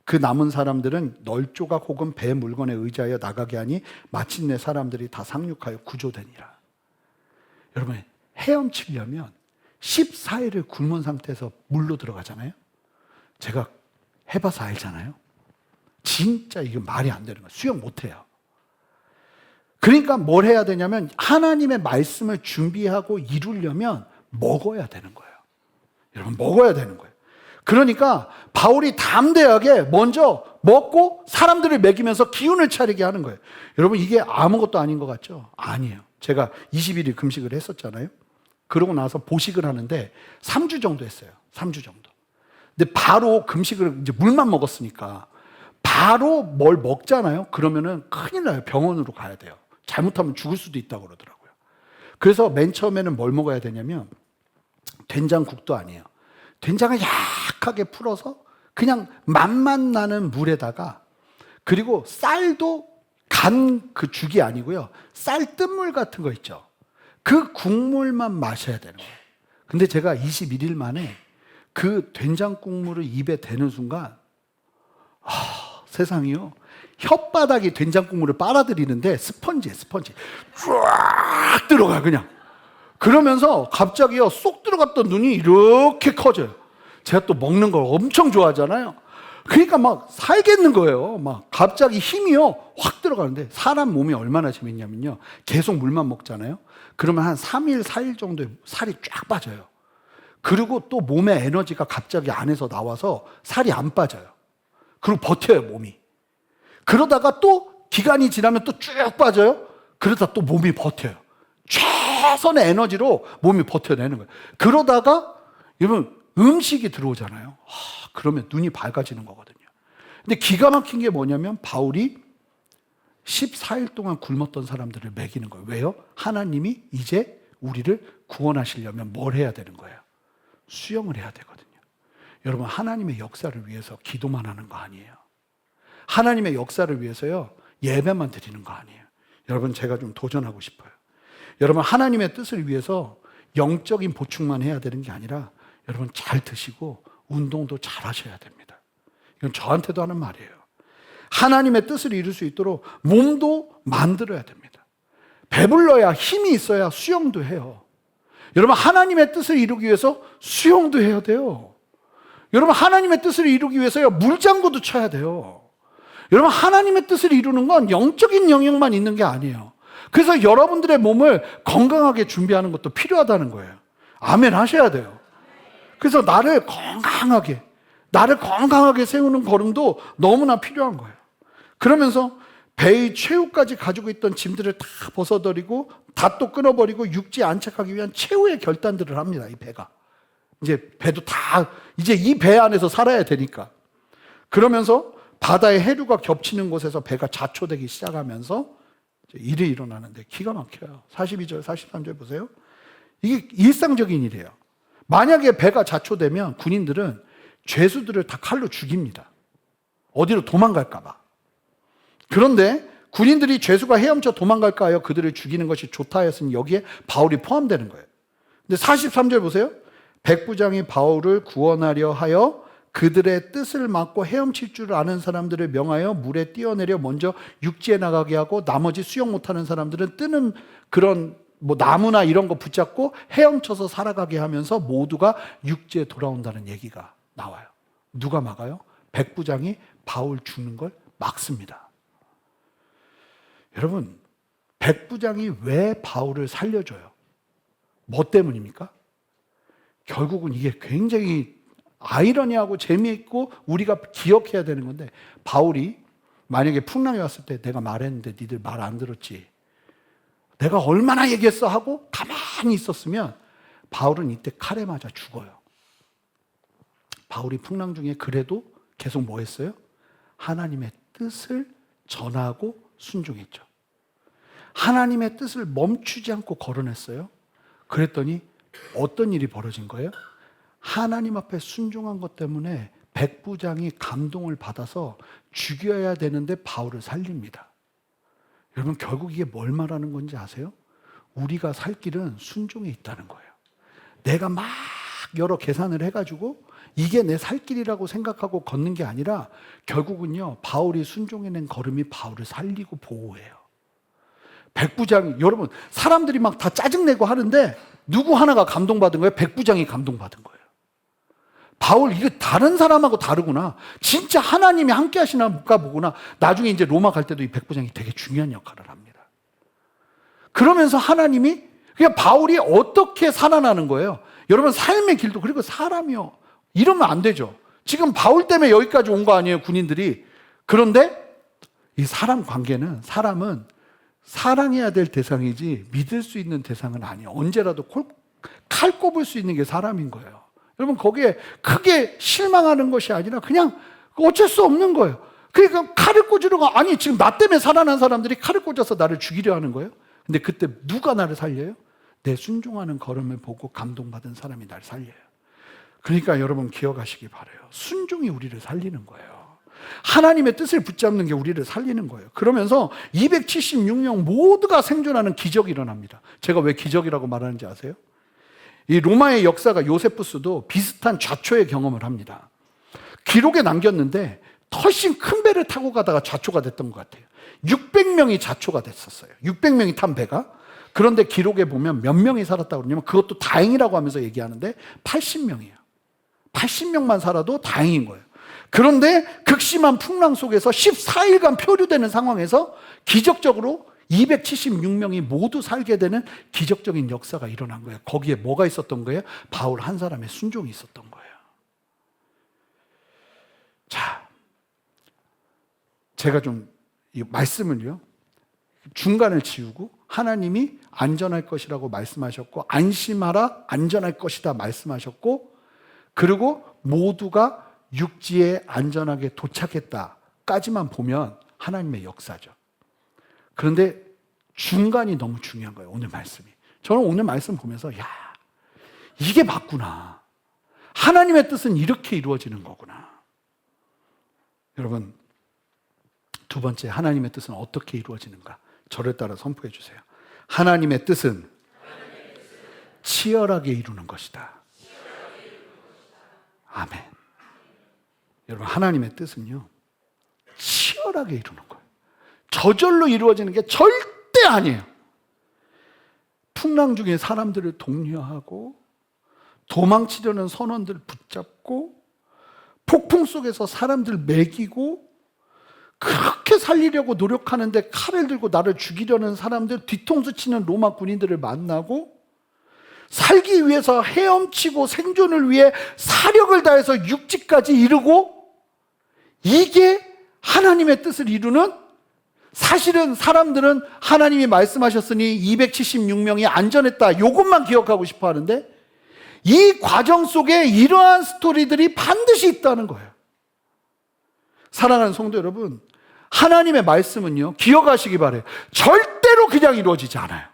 그 남은 사람들은 널조각 혹은 배 물건에 의지하여 나가게 하니 마침내 사람들이 다 상륙하여 구조되니라. 여러분, 헤엄치려면 14일을 굶은 상태에서 물로 들어가잖아요. 제가 해봐서 알잖아요. 진짜 이게 말이 안 되는 거예요. 수영 못해요. 그러니까 뭘 해야 되냐면, 하나님의 말씀을 준비하고 이루려면 먹어야 되는 거예요. 여러분, 먹어야 되는 거예요. 그러니까 바울이 담대하게 먼저 먹고 사람들을 먹이면서 기운을 차리게 하는 거예요. 여러분, 이게 아무것도 아닌 것 같죠? 아니에요. 제가 21일 금식을 했었잖아요. 그러고 나서 보식을 하는데 3주 정도 했어요. 3주 정도. 근데 바로 금식을 이제 물만 먹었으니까 바로 뭘 먹잖아요. 그러면은 큰일 나요. 병원으로 가야 돼요. 잘못하면 죽을 수도 있다고 그러더라고요. 그래서 맨 처음에는 뭘 먹어야 되냐면 된장국도 아니에요. 된장을 약하게 풀어서 그냥 맛만 나는 물에다가, 그리고 쌀도 간 그 죽이 아니고요. 쌀 뜬물 같은 거 있죠. 그 국물만 마셔야 되는 거예요. 근데 제가 21일 만에 그 된장 국물을 입에 대는 순간 세상이요. 혓바닥이 된장 국물을 빨아들이는데 스펀지예요, 스펀지. 쫙 들어가요, 그냥. 그러면서 갑자기요, 쏙 들어갔던 눈이 이렇게 커져요. 제가 또 먹는 걸 엄청 좋아하잖아요. 그러니까 막 살겠는 거예요. 막 갑자기 힘이요, 확 들어가는데, 사람 몸이 얼마나 재밌냐면요. 계속 물만 먹잖아요. 그러면 한 3일, 4일 정도에 살이 쫙 빠져요. 그리고 또 몸에 에너지가 갑자기 안에서 나와서 살이 안 빠져요. 그리고 버텨요, 몸이. 그러다가 또 기간이 지나면 또 쭉 빠져요. 그러다 또 몸이 버텨요. 최선의 에너지로 몸이 버텨내는 거예요. 그러다가 여러분 음식이 들어오잖아요. 그러면 눈이 밝아지는 거거든요. 근데 기가 막힌 게 뭐냐면 바울이 14일 동안 굶었던 사람들을 먹이는 거예요. 왜요? 하나님이 이제 우리를 구원하시려면 뭘 해야 되는 거예요? 수영을 해야 되거든요. 여러분, 하나님의 역사를 위해서 기도만 하는 거 아니에요. 하나님의 역사를 위해서요, 예배만 드리는 거 아니에요. 여러분, 제가 좀 도전하고 싶어요. 여러분, 하나님의 뜻을 위해서 영적인 보충만 해야 되는 게 아니라 여러분 잘 드시고 운동도 잘 하셔야 됩니다. 이건 저한테도 하는 말이에요. 하나님의 뜻을 이룰 수 있도록 몸도 만들어야 됩니다. 배불러야, 힘이 있어야 수영도 해요. 여러분, 하나님의 뜻을 이루기 위해서 수영도 해야 돼요. 여러분, 하나님의 뜻을 이루기 위해서요, 물장구도 쳐야 돼요. 여러분, 하나님의 뜻을 이루는 건 영적인 영역만 있는 게 아니에요. 그래서 여러분들의 몸을 건강하게 준비하는 것도 필요하다는 거예요. 아멘 하셔야 돼요. 그래서 나를 건강하게 세우는 걸음도 너무나 필요한 거예요. 그러면서 배의 최후까지 가지고 있던 짐들을 다 벗어버리고 다 또 끊어버리고 육지에 안착하기 위한 최후의 결단들을 합니다. 이 배가. 이제 배도 다 이제 이 배 안에서 살아야 되니까. 그러면서 바다의 해류가 겹치는 곳에서 배가 자초되기 시작하면서 일이 일어나는데 기가 막혀요. 42절, 43절 보세요. 이게 일상적인 일이에요. 만약에 배가 자초되면 군인들은 죄수들을 다 칼로 죽입니다. 어디로 도망갈까 봐. 그런데 군인들이 죄수가 헤엄쳐 도망갈까 하여 그들을 죽이는 것이 좋다 하였으니 여기에 바울이 포함되는 거예요. 근데 43절 보세요. 백부장이 바울을 구원하려 하여 그들의 뜻을 막고 헤엄칠 줄 아는 사람들을 명하여 물에 뛰어내려 먼저 육지에 나가게 하고 나머지 수영 못하는 사람들은 뜨는 그런 나무나 이런 거 붙잡고 헤엄쳐서 살아가게 하면서 모두가 육지에 돌아온다는 얘기가 나와요. 누가 막아요? 백부장이 바울 죽는 걸 막습니다. 여러분, 백부장이 왜 바울을 살려줘요? 뭐 때문입니까? 결국은 이게 굉장히 아이러니하고 재미있고 우리가 기억해야 되는 건데, 바울이 만약에 풍랑이 왔을 때 내가 말했는데 니들 말 안 들었지, 내가 얼마나 얘기했어 하고 가만히 있었으면 바울은 이때 칼에 맞아 죽어요. 바울이 풍랑 중에 그래도 계속 뭐 했어요? 하나님의 뜻을 전하고 순종했죠. 하나님의 뜻을 멈추지 않고 걸어냈어요. 그랬더니 어떤 일이 벌어진 거예요? 하나님 앞에 순종한 것 때문에 백부장이 감동을 받아서 죽여야 되는데 바울을 살립니다. 여러분, 결국 이게 뭘 말하는 건지 아세요? 우리가 살 길은 순종에 있다는 거예요. 내가 막 여러 계산을 해가지고 이게 내 살 길이라고 생각하고 걷는 게 아니라 결국은요, 바울이 순종해낸 걸음이 바울을 살리고 보호해요. 백부장이, 여러분, 사람들이 막 다 짜증내고 하는데 누구 하나가 감동받은 거예요? 백부장이 감동받은 거예요. 바울, 이거 다른 사람하고 다르구나. 진짜 하나님이 함께 하시나가 보구나. 나중에 이제 로마 갈 때도 이 백부장이 되게 중요한 역할을 합니다. 그러면서 하나님이, 그냥 바울이 어떻게 살아나는 거예요? 여러분, 삶의 길도, 그리고 사람이요, 이러면 안 되죠. 지금 바울 때문에 여기까지 온 거 아니에요, 군인들이. 그런데 이 사람 관계는, 사람은 사랑해야 될 대상이지 믿을 수 있는 대상은 아니에요. 언제라도 칼 꼽을 수 있는 게 사람인 거예요. 여러분 거기에 크게 실망하는 것이 아니라 그냥 어쩔 수 없는 거예요. 그러니까 칼을 꽂으려고, 아니 지금 나 때문에 살아난 사람들이 칼을 꽂아서 나를 죽이려 하는 거예요. 근데 그때 누가 나를 살려요? 내 순종하는 걸음을 보고 감동받은 사람이 나를 살려요. 그러니까 여러분 기억하시기 바라요. 순종이 우리를 살리는 거예요. 하나님의 뜻을 붙잡는 게 우리를 살리는 거예요. 그러면서 276명 모두가 생존하는 기적이 일어납니다. 제가 왜 기적이라고 말하는지 아세요? 이 로마의 역사가 요세푸스도 비슷한 좌초의 경험을 합니다. 기록에 남겼는데 훨씬 큰 배를 타고 가다가 좌초가 됐던 것 같아요. 600명이 좌초가 됐었어요. 600명이 탄 배가. 그런데 기록에 보면 몇 명이 살았다고 그러냐면 그것도 다행이라고 하면서 얘기하는데 80명이에요. 80명만 살아도 다행인 거예요. 그런데 극심한 풍랑 속에서 14일간 표류되는 상황에서 기적적으로 276명이 모두 살게 되는 기적적인 역사가 일어난 거예요. 거기에 뭐가 있었던 거예요? 바울 한 사람의 순종이 있었던 거예요. 자, 제가 좀 이 말씀을요 중간을 지우고 하나님이 안전할 것이라고 말씀하셨고 안심하라 안전할 것이다 말씀하셨고 그리고 모두가 육지에 안전하게 도착했다까지만 보면 하나님의 역사죠. 그런데 중간이 너무 중요한 거예요. 오늘 말씀이. 저는 오늘 말씀 보면서 야, 이게 맞구나. 하나님의 뜻은 이렇게 이루어지는 거구나. 여러분, 두 번째 하나님의 뜻은 어떻게 이루어지는가? 저를 따라 선포해 주세요. 하나님의 뜻은 치열하게 이루는 것이다. 아멘. 여러분, 하나님의 뜻은요 치열하게 이루는 거예요. 저절로 이루어지는 게 절대 아니에요. 풍랑 중에 사람들을 독려하고 도망치려는 선원들 붙잡고 폭풍 속에서 사람들 먹이고 그렇게 살리려고 노력하는데 칼을 들고 나를 죽이려는 사람들, 뒤통수 치는 로마 군인들을 만나고 살기 위해서 헤엄치고 생존을 위해 사력을 다해서 육지까지 이루고, 이게 하나님의 뜻을 이루는, 사실은 사람들은 하나님이 말씀하셨으니 276명이 안전했다 이것만 기억하고 싶어 하는데 이 과정 속에 이러한 스토리들이 반드시 있다는 거예요. 사랑하는 성도 여러분, 하나님의 말씀은요 기억하시기 바라요. 절대로 그냥 이루어지지 않아요.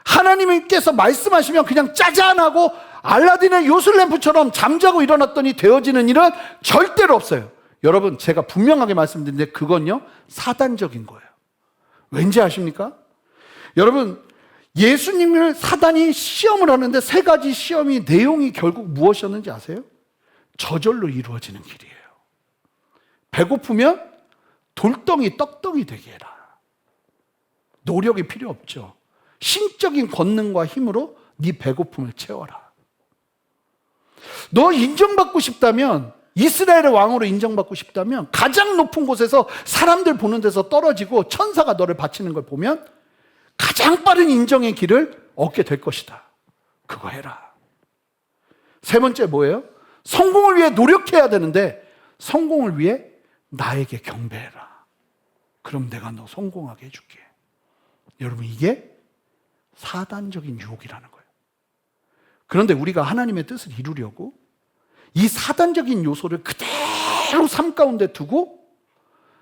하나님께서 말씀하시면 그냥 짜잔하고 알라딘의 요술램프처럼 잠자고 일어났더니 되어지는 일은 절대로 없어요. 여러분, 제가 분명하게 말씀드리는데 그건요 사단적인 거예요. 왠지 아십니까? 여러분, 예수님을 사단이 시험을 하는데 세 가지 시험이 내용이 결국 무엇이었는지 아세요? 저절로 이루어지는 길이에요. 배고프면 돌덩이 떡덩이 되게 해라. 노력이 필요 없죠. 신적인 권능과 힘으로 네 배고픔을 채워라. 너 인정받고 싶다면, 이스라엘의 왕으로 인정받고 싶다면 가장 높은 곳에서 사람들 보는 데서 떨어지고 천사가 너를 바치는 걸 보면 가장 빠른 인정의 길을 얻게 될 것이다. 그거 해라. 세 번째 뭐예요? 성공을 위해 노력해야 되는데 성공을 위해 나에게 경배해라. 그럼 내가 너 성공하게 해줄게. 여러분, 이게 사단적인 유혹이라는 거예요. 그런데 우리가 하나님의 뜻을 이루려고 이 사단적인 요소를 그대로 삶 가운데 두고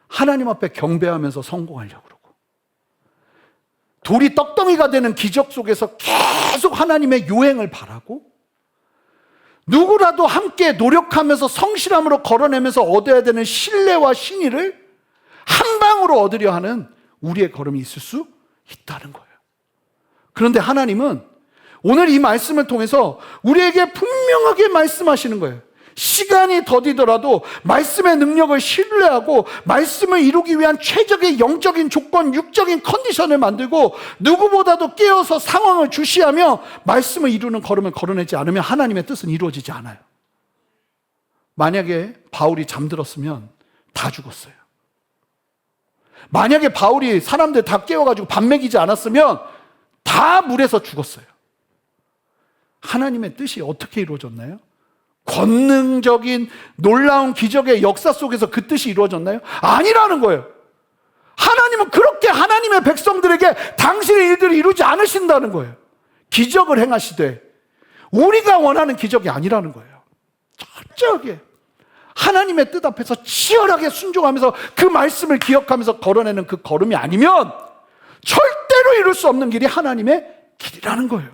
하나님 앞에 경배하면서 성공하려고 그러고, 돌이 떡덩이가 되는 기적 속에서 계속 하나님의 요행을 바라고, 누구라도 함께 노력하면서 성실함으로 걸어내면서 얻어야 되는 신뢰와 신의를 한 방으로 얻으려 하는 우리의 걸음이 있을 수 있다는 거예요. 그런데 하나님은 오늘 이 말씀을 통해서 우리에게 분명하게 말씀하시는 거예요. 시간이 더디더라도 말씀의 능력을 신뢰하고 말씀을 이루기 위한 최적의 영적인 조건, 육적인 컨디션을 만들고 누구보다도 깨어서 상황을 주시하며 말씀을 이루는 걸음을 걸어내지 않으면 하나님의 뜻은 이루어지지 않아요. 만약에 바울이 잠들었으면 다 죽었어요. 만약에 바울이 사람들 다 깨워가지고 밥 먹이지 않았으면 다 물에서 죽었어요. 하나님의 뜻이 어떻게 이루어졌나요? 권능적인 놀라운 기적의 역사 속에서 그 뜻이 이루어졌나요? 아니라는 거예요. 하나님은 그렇게 하나님의 백성들에게 당신의 일들을 이루지 않으신다는 거예요. 기적을 행하시되 우리가 원하는 기적이 아니라는 거예요. 철저하게 하나님의 뜻 앞에서 치열하게 순종하면서 그 말씀을 기억하면서 걸어내는 그 걸음이 아니면 절대로 이룰 수 없는 길이 하나님의 길이라는 거예요.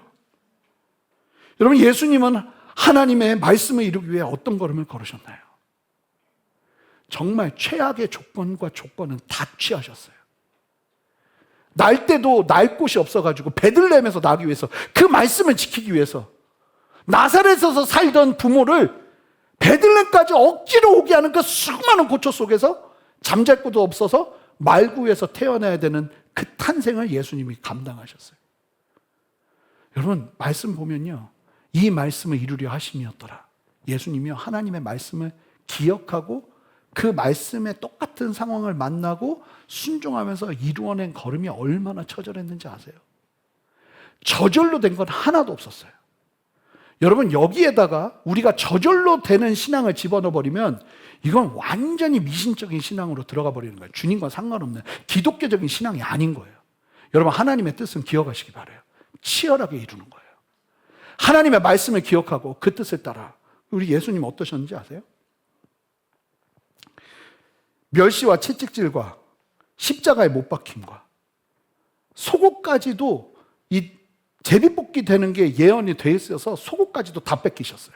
여러분, 예수님은 하나님의 말씀을 이루기 위해 어떤 걸음을 걸으셨나요? 정말 최악의 조건과 조건은 다 취하셨어요. 날 때도 날 곳이 없어가지고 베들레헴에서 나기 위해서, 그 말씀을 지키기 위해서 나사렛에서 살던 부모를 베들레헴까지 억지로 오게 하는 그 수많은 고초 속에서 잠잘 곳도 없어서 말구에서 태어나야 되는 그 탄생을 예수님이 감당하셨어요. 여러분, 말씀 보면요, 이 말씀을 이루려 하심이었더라. 예수님이요, 하나님의 말씀을 기억하고 그 말씀에 똑같은 상황을 만나고 순종하면서 이루어낸 걸음이 얼마나 처절했는지 아세요? 저절로 된 건 하나도 없었어요. 여러분, 여기에다가 우리가 저절로 되는 신앙을 집어넣어 버리면 이건 완전히 미신적인 신앙으로 들어가 버리는 거예요. 주님과 상관없는 기독교적인 신앙이 아닌 거예요. 여러분, 하나님의 뜻은 기억하시기 바라요. 치열하게 이루는 거예요. 하나님의 말씀을 기억하고 그 뜻을 따라. 우리 예수님 어떠셨는지 아세요? 멸시와 채찍질과 십자가에 못 박힘과 속옷까지도 이 제비뽑기 되는 게 예언이 돼 있어서 속옷까지도 다 뺏기셨어요.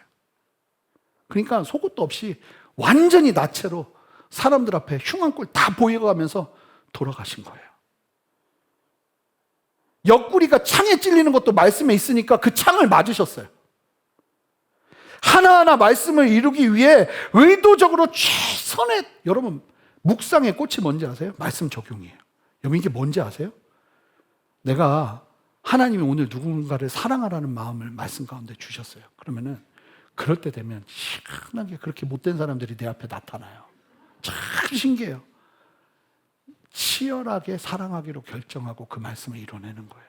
그러니까 속옷도 없이 완전히 나체로 사람들 앞에 흉한 꼴 다 보여가면서 돌아가신 거예요. 옆구리가 창에 찔리는 것도 말씀에 있으니까 그 창을 맞으셨어요. 하나하나 말씀을 이루기 위해 의도적으로 최선의, 여러분, 묵상의 꽃이 뭔지 아세요? 말씀 적용이에요. 여러분, 이게 뭔지 아세요? 내가 하나님이 오늘 누군가를 사랑하라는 마음을 말씀 가운데 주셨어요. 그러면은 그럴 때 되면 희한하게 그렇게 못된 사람들이 내 앞에 나타나요. 참 신기해요. 치열하게 사랑하기로 결정하고 그 말씀을 이뤄내는 거예요.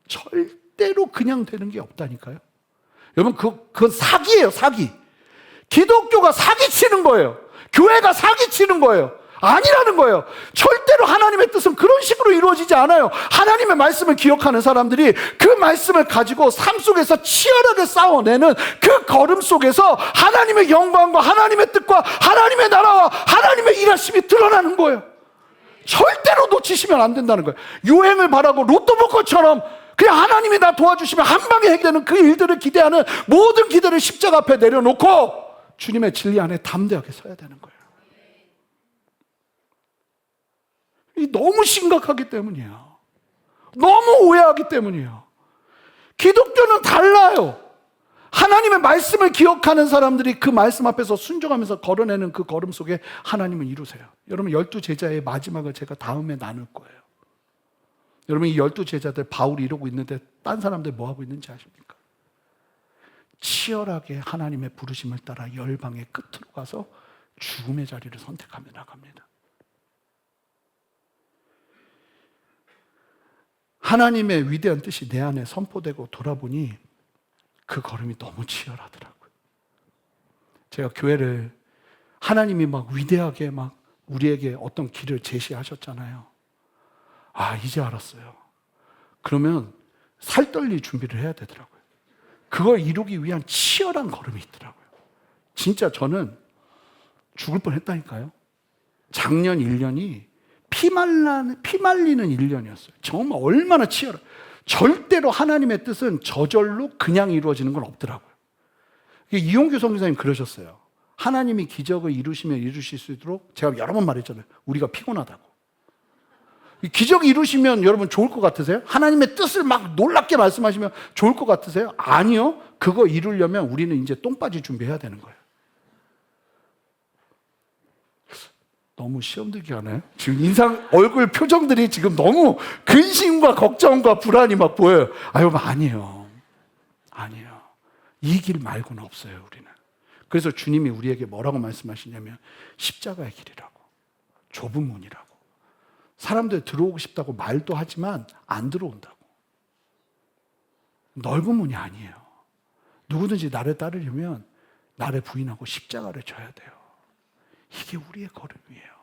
절대로 그냥 되는 게 없다니까요. 여러분, 그건 사기예요, 사기. 기독교가 사기치는 거예요. 교회가 사기치는 거예요. 아니라는 거예요. 절대로 하나님의 뜻은 그런 식으로 이루어지지 않아요. 하나님의 말씀을 기억하는 사람들이 그 말씀을 가지고 삶 속에서 치열하게 싸워내는 그 걸음 속에서 하나님의 영광과 하나님의 뜻과 하나님의 나라와 하나님의 일하심이 드러나는 거예요. 절대로 놓치시면 안 된다는 거예요. 유행을 바라고 로또 복권처럼 그냥 하나님이 나 도와주시면 한 방에 해결되는 그 일들을 기대하는 모든 기대를 십자가 앞에 내려놓고 주님의 진리 안에 담대하게 서야 되는 거예요. 이 너무 심각하기 때문이에요. 너무 오해하기 때문이에요. 기독교는 달라요. 하나님의 말씀을 기억하는 사람들이 그 말씀 앞에서 순종하면서 걸어내는 그 걸음 속에 하나님을 이루세요. 여러분, 12제자의 마지막을 제가 다음에 나눌 거예요. 여러분, 이 12제자들 바울이 이러고 있는데 딴 사람들 뭐 하고 있는지 아십니까? 치열하게 하나님의 부르심을 따라 열방의 끝으로 가서 죽음의 자리를 선택하며 나갑니다. 하나님의 위대한 뜻이 내 안에 선포되고 돌아보니 그 걸음이 너무 치열하더라고요. 제가 교회를 하나님이 막 위대하게 막 우리에게 어떤 길을 제시하셨잖아요. 아, 이제 알았어요. 그러면 살떨릴 준비를 해야 되더라고요. 그걸 이루기 위한 치열한 걸음이 있더라고요. 진짜 저는 죽을 뻔했다니까요. 작년 1년이 피 말리는 1년이었어요. 정말 얼마나 치열해. 절대로 하나님의 뜻은 저절로 그냥 이루어지는 건 없더라고요. 이용규 선교사님 그러셨어요. 하나님이 기적을 이루시면 이루실 수 있도록, 제가 여러 번 말했잖아요. 우리가 피곤하다고. 기적 이루시면 여러분 좋을 것 같으세요? 하나님의 뜻을 막 놀랍게 말씀하시면 좋을 것 같으세요? 아니요. 그거 이루려면 우리는 이제 똥 빠질 준비해야 되는 거예요. 너무 시험 들게 하나요? 지금 얼굴 표정들이 지금 너무 근심과 걱정과 불안이 막 보여요. 여러분, 아니에요. 아니에요. 이 길 말고는 없어요, 우리는. 그래서 주님이 우리에게 뭐라고 말씀하시냐면 십자가의 길이라고, 좁은 문이라고. 사람들 들어오고 싶다고 말도 하지만 안 들어온다고. 넓은 문이 아니에요. 누구든지 나를 따르려면 나를 부인하고 십자가를 져야 돼요. 이게 우리의 걸음이에요.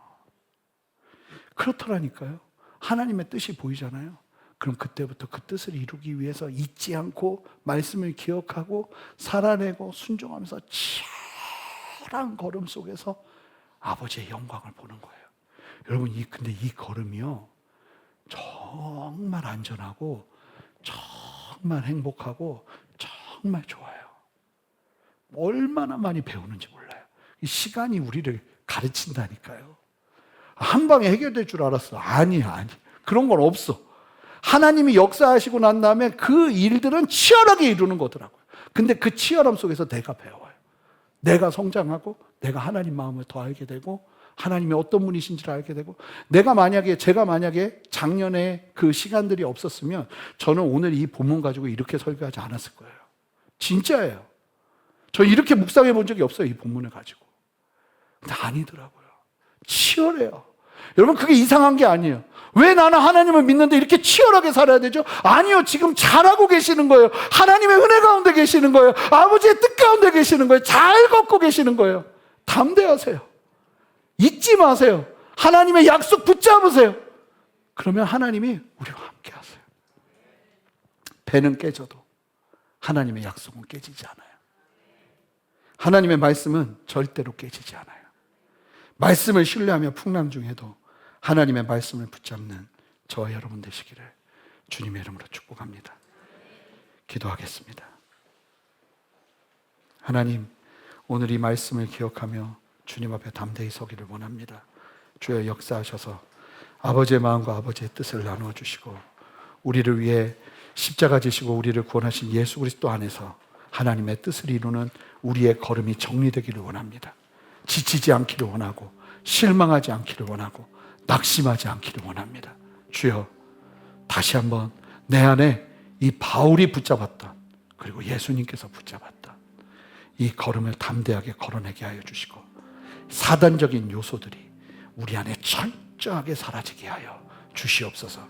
그렇더라니까요. 하나님의 뜻이 보이잖아요. 그럼 그때부터 그 뜻을 이루기 위해서 잊지 않고 말씀을 기억하고 살아내고 순종하면서 치열한 걸음 속에서 아버지의 영광을 보는 거예요. 여러분, 근데 이 걸음이요, 정말 안전하고 정말 행복하고 정말 좋아요. 얼마나 많이 배우는지 몰라요. 이 시간이 우리를 가르친다니까요. 한 방에 해결될 줄 알았어. 아니. 그런 건 없어. 하나님이 역사하시고 난 다음에 그 일들은 치열하게 이루는 거더라고요. 근데 그 치열함 속에서 내가 배워요. 내가 성장하고 내가 하나님 마음을 더 알게 되고 하나님의 어떤 분이신지를 알게 되고, 제가 만약에 작년에 그 시간들이 없었으면 저는 오늘 이 본문 가지고 이렇게 설교하지 않았을 거예요. 진짜예요. 저 이렇게 묵상해 본 적이 없어요, 이 본문을 가지고. 근데 아니더라고요. 치열해요. 여러분, 그게 이상한 게 아니에요. 왜 나는 하나님을 믿는데 이렇게 치열하게 살아야 되죠? 아니요, 지금 잘하고 계시는 거예요. 하나님의 은혜 가운데 계시는 거예요. 아버지의 뜻 가운데 계시는 거예요. 잘 걷고 계시는 거예요. 담대하세요. 잊지 마세요. 하나님의 약속 붙잡으세요. 그러면 하나님이 우리와 함께 하세요. 배는 깨져도 하나님의 약속은 깨지지 않아요. 하나님의 말씀은 절대로 깨지지 않아요. 말씀을 신뢰하며 풍랑 중에도 하나님의 말씀을 붙잡는 저와 여러분 되시기를 주님의 이름으로 축복합니다. 기도하겠습니다. 하나님, 오늘 이 말씀을 기억하며 주님 앞에 담대히 서기를 원합니다. 주여, 역사하셔서 아버지의 마음과 아버지의 뜻을 나누어 주시고 우리를 위해 십자가 지시고 우리를 구원하신 예수 그리스도 안에서 하나님의 뜻을 이루는 우리의 걸음이 정리되기를 원합니다. 지치지 않기를 원하고 실망하지 않기를 원하고 낙심하지 않기를 원합니다. 주여, 다시 한번 내 안에 이 바울이 붙잡았던, 그리고 예수님께서 붙잡았던 이 걸음을 담대하게 걸어내게 하여 주시고 사단적인 요소들이 우리 안에 철저하게 사라지게 하여 주시옵소서.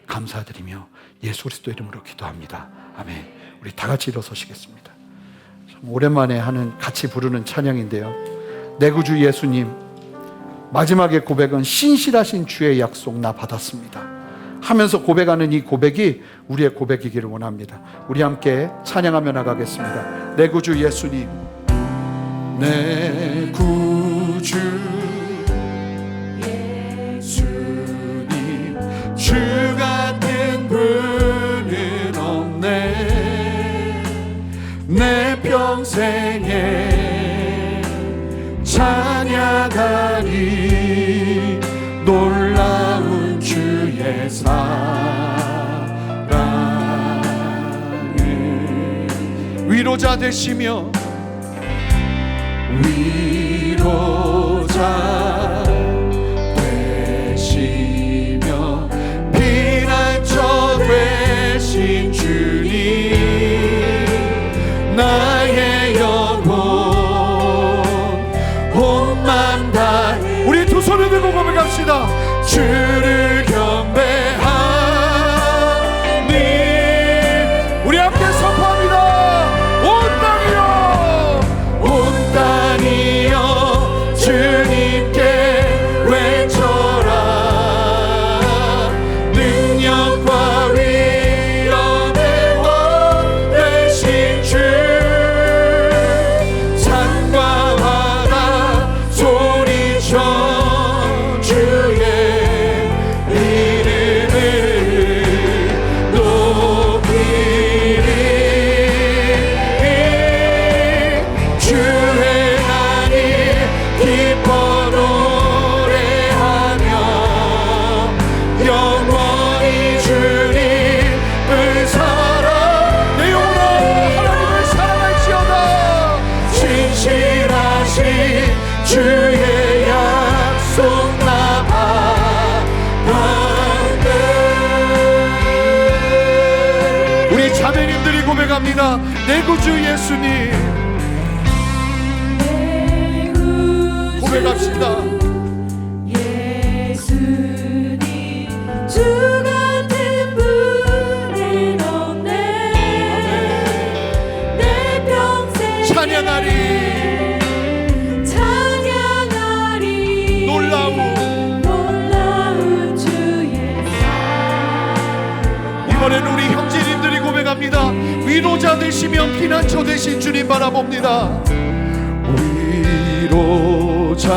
감사드리며 예수 그리스도 이름으로 기도합니다. 아멘. 우리 다 같이 일어서시겠습니다. 참 오랜만에 같이 부르는 찬양인데요, 내 구주 예수님, 마지막에 고백은 신실하신 주의 약속 나 받았습니다 하면서 고백하는 이 고백이 우리의 고백이기를 원합니다. 우리 함께 찬양하며 나가겠습니다. 내 구주 예수님, 내 구주 예수님, 주 같은 분은 없네. 내 평생에 찬양하리 놀라운 주의 사랑을. 위로자 되시며 위로자 되시며 피난처 되신 주님, 나의 영혼 온맘 다. 우리 두 손을 들고 고백합시다. 주를 경배하니. 우리 함께 선포합니다. 온 땅이여, 온 땅이여 주님께 외쳐라. 능력과 위엄의 왕 되신 주, 산과 바다 소리쳐 주의 이름을 높이리. 주의 하니 기뻐 노래하며 영원히 주님을 사랑. 내 영혼아 하나님을 사랑할지어다. 신실하신 주의 약속 나 받았네. 우리 자매님들이 고백합니다. 내 구주 예수님. 고백합시다. 예수님, 주 같은 분은 없네. 내 평생 찬양하리 찬양하리 놀라운 놀라운 주의 사랑. 이번엔 우리 형제님들이 고백합니다. 위로자 되시며 피난처 되신 주님 바라봅니다. 위로자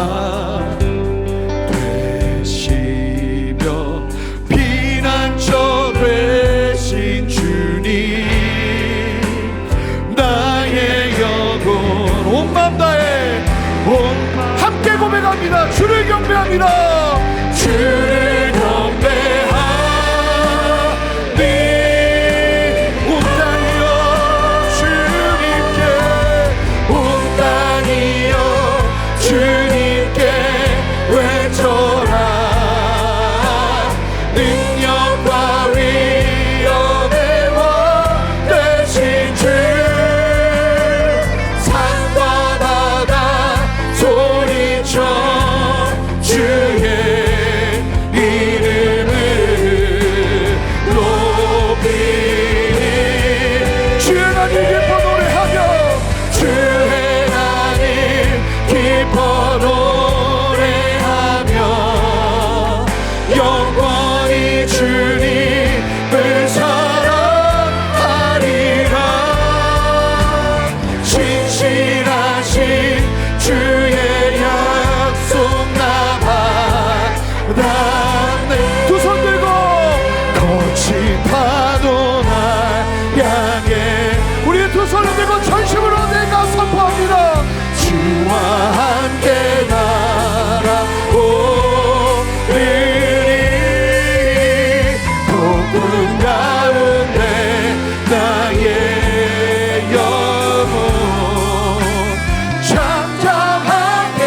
되시며 피난처 되신 주님, 나의 영혼 온 맘 다해 함께 고백합니다. 주를 경배합니다. 주를 경배하니 온 땅이여 주님께, 온 땅이여 주님께 외쳐라. 능력과 위엄의 왕 되신 주, 산과 바다 소리쳐 주의 이름을 높이니. 주의 하나님 기뻐 노래하며, 주의 하나님 기뻐 노래하며 영원히 주님을 사랑하리라. 신실하신 주의 약속 나 받았네. 두 손 들고 거친 파도 날 향해 우리의 두 손을 들고 전심으로 내가 선포합니다. 주와 함께 날아오르리. 폭풍 가운데 나의 영혼 잠잠하게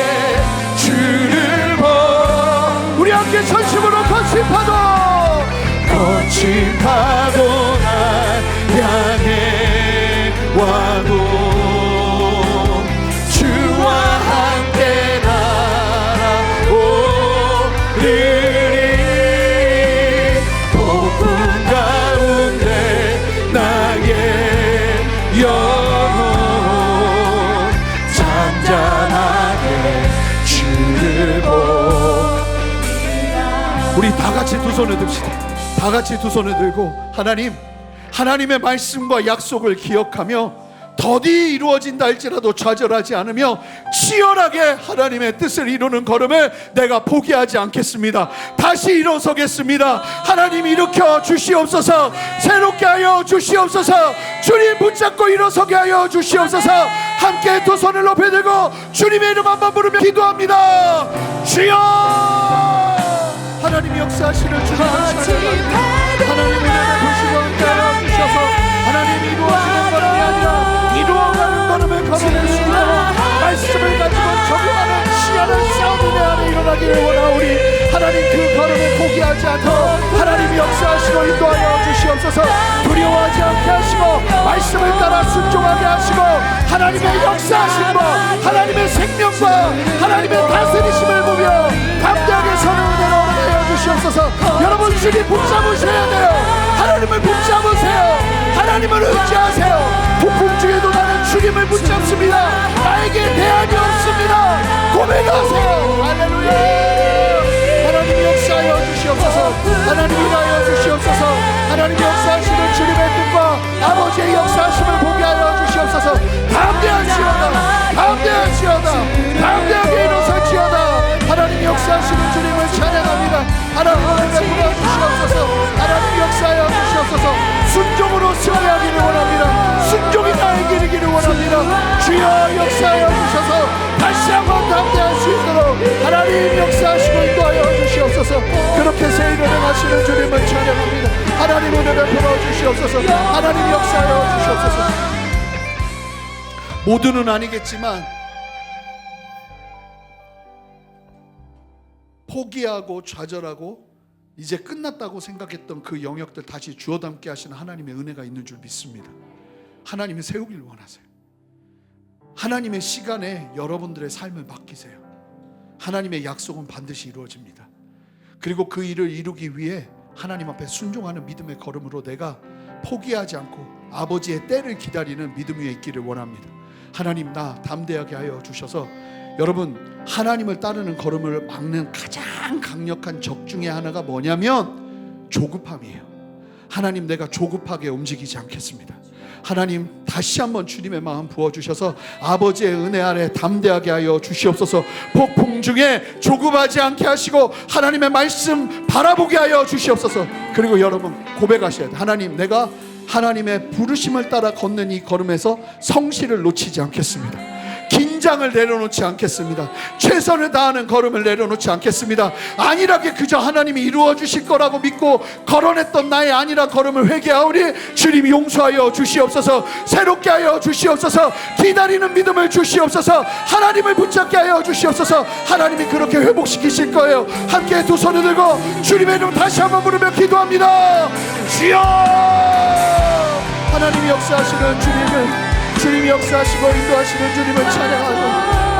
주를 보. 우리 함께 전심으로 거친 파도 날 향해 와도 주와 함께 날아오르리. 폭풍 가운데 나의 영혼 잠잠하게 주를 보. 우리 다 같이 두 손을 듭시다. 다 같이 두 손을 들고 하나님의 말씀과 약속을 기억하며 더디 이루어진다 할지라도 좌절하지 않으며 치열하게 하나님의 뜻을 이루는 걸음을 내가 포기하지 않겠습니다. 다시 일어서겠습니다. 하나님 일으켜 주시옵소서. 새롭게 하여 주시옵소서. 주님 붙잡고 일어서게 하여 주시옵소서. 함께 두 손을 높이 들고 주님의 이름 한번 부르며 기도합니다. 주여, 하나님 역사하시는 주님을 찬양합니다. 하나님의 은혜를 보시고 함께하여 주셔서 하나님 이루어지는 걸음이 아니라 이루어가는 걸음을 걸어낼 수 있도록 말씀을 가지고 적용하는 치열한 싸움이 내 안에 일어나기를 원하오니 하나님 그 걸음을 포기하지 않도록 하나님이 역사하시고 인도하여 주시옵소서. 두려워하지 않게 하시고 말씀을 따라 순종하게 하시고 하나님의 역사하심과 하나님의 생명과 하나님의 다스리심을 보며 담대하게 서는 은혜로 하여 주시옵소서. 여러분 주님 붙잡으셔야 돼요. 하나님을 붙잡으세요. 하나님을 의지하세요. 폭풍 중에도 나는 주님을 붙잡습니다. 나에게 대안이 없습니다. 고백하세요. 할렐루야. 하나님이 역사하여 주시옵소서. 하나님이 일하여 주시옵소서. 하나님이 역사하시는 주님의 뜻과 아버지의 역사하심을 보게 하여 주시옵소서. 담대하시오다. 담대하시오다. 담대하게 일어설지어다. 하나님이 역사하시는 주님을 찬양합니다. 하나님 은혜 베풀어 주시옵소서. 하나님 역사하여 주시옵소서. 순종으로 승리하기를 원합니다. 순종이 나의 길이기를 원합니다. 주여 역사하여 주셔서 다시 한번 담대할 수 있도록 하나님 역사하시고 인도하여 주시옵소서. 그렇게 새 일을 행하시는 주님을 찬양합니다. 하나님 은혜 베풀어 주시옵소서. 하나님 역사하여 주시옵소서. 모두는 아니겠지만 포기하고 좌절하고 이제 끝났다고 생각했던 그 영역들 다시 주워 담게 하시는 하나님의 은혜가 있는 줄 믿습니다. 하나님이 세우길 원하세요. 하나님의 시간에 여러분들의 삶을 맡기세요. 하나님의 약속은 반드시 이루어집니다. 그리고 그 일을 이루기 위해 하나님 앞에 순종하는 믿음의 걸음으로 내가 포기하지 않고 아버지의 때를 기다리는 믿음 위에 있기를 원합니다. 하나님 나 담대하게 하여 주셔서 여러분 하나님을 따르는 걸음을 막는 가장 강력한 적 중에 하나가 뭐냐면 조급함이에요. 하나님, 내가 조급하게 움직이지 않겠습니다. 하나님, 다시 한번 주님의 마음 부어주셔서 아버지의 은혜 아래 담대하게 하여 주시옵소서. 폭풍 중에 조급하지 않게 하시고 하나님의 말씀 바라보게 하여 주시옵소서. 그리고 여러분 고백하셔야 돼요. 하나님, 내가 하나님의 부르심을 따라 걷는 이 걸음에서 성실을 놓치지 않겠습니다. 긴장을 내려놓지 않겠습니다. 최선을 다하는 걸음을 내려놓지 않겠습니다. 안일하게 그저 하나님이 이루어 주실 거라고 믿고 걸어냈던 나의 안일한 걸음을 회개하오니 주님이 용서하여 주시옵소서. 새롭게 하여 주시옵소서. 기다리는 믿음을 주시옵소서. 하나님을 붙잡게 하여 주시옵소서. 하나님이 그렇게 회복시키실 거예요. 함께 두 손을 들고 주님의 이름 다시 한번 부르며 기도합니다. 주여! 하나님이 역사하시는 주님이 역사하시고 인도하시는 주님을 찬양하고,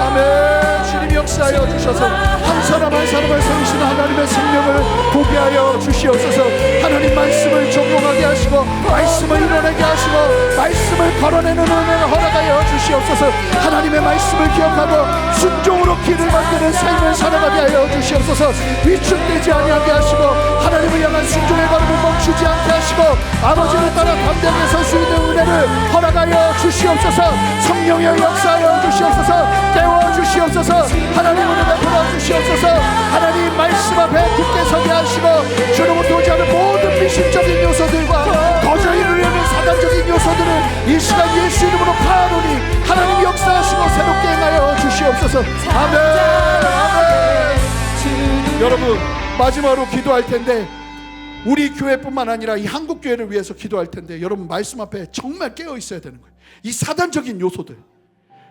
아멘. 주님이 역사하여 주셔서 한 사람 한 사람을 세우시는 하나님의 생명을 보게 하여 주시옵소서. 하나님 말씀을 적용하게 하시고 말씀을 이뤄내게 하시고 말씀을 걸어내는 은혜를 허락하여 주시옵소서. 하나님의 말씀을 기억하고 순종으로 길을 만드는 삶을 살아가게 하여 주시옵소서. 위축되지 아니하게 하시고 하나님을 향한 순종의 걸음을 멈추지 않게 하시고 아버지를 따라 담대하게 설 수 있는 은혜를 허락하여 주시옵소서. 성령의 역사하여 주시옵소서. 깨워 주시옵소서. 하나님 은혜 베풀어 주시옵소서. 하나님 말씀 앞에 굳게 서게 하시고 주로부터 오지 않은 모든 미심적인 요소들과 거저 이루려는 사단적인 요소들을 이 시간 예수 이름으로 파하노니 하나님 역사하시고 새롭게 행하여 주시옵소서. 아멘. 아멘. 여러분 마지막으로 기도할 텐데, 우리 교회뿐만 아니라 이 한국 교회를 위해서 기도할 텐데, 여러분 말씀 앞에 정말 깨어 있어야 되는 거예요. 이 사단적인 요소들,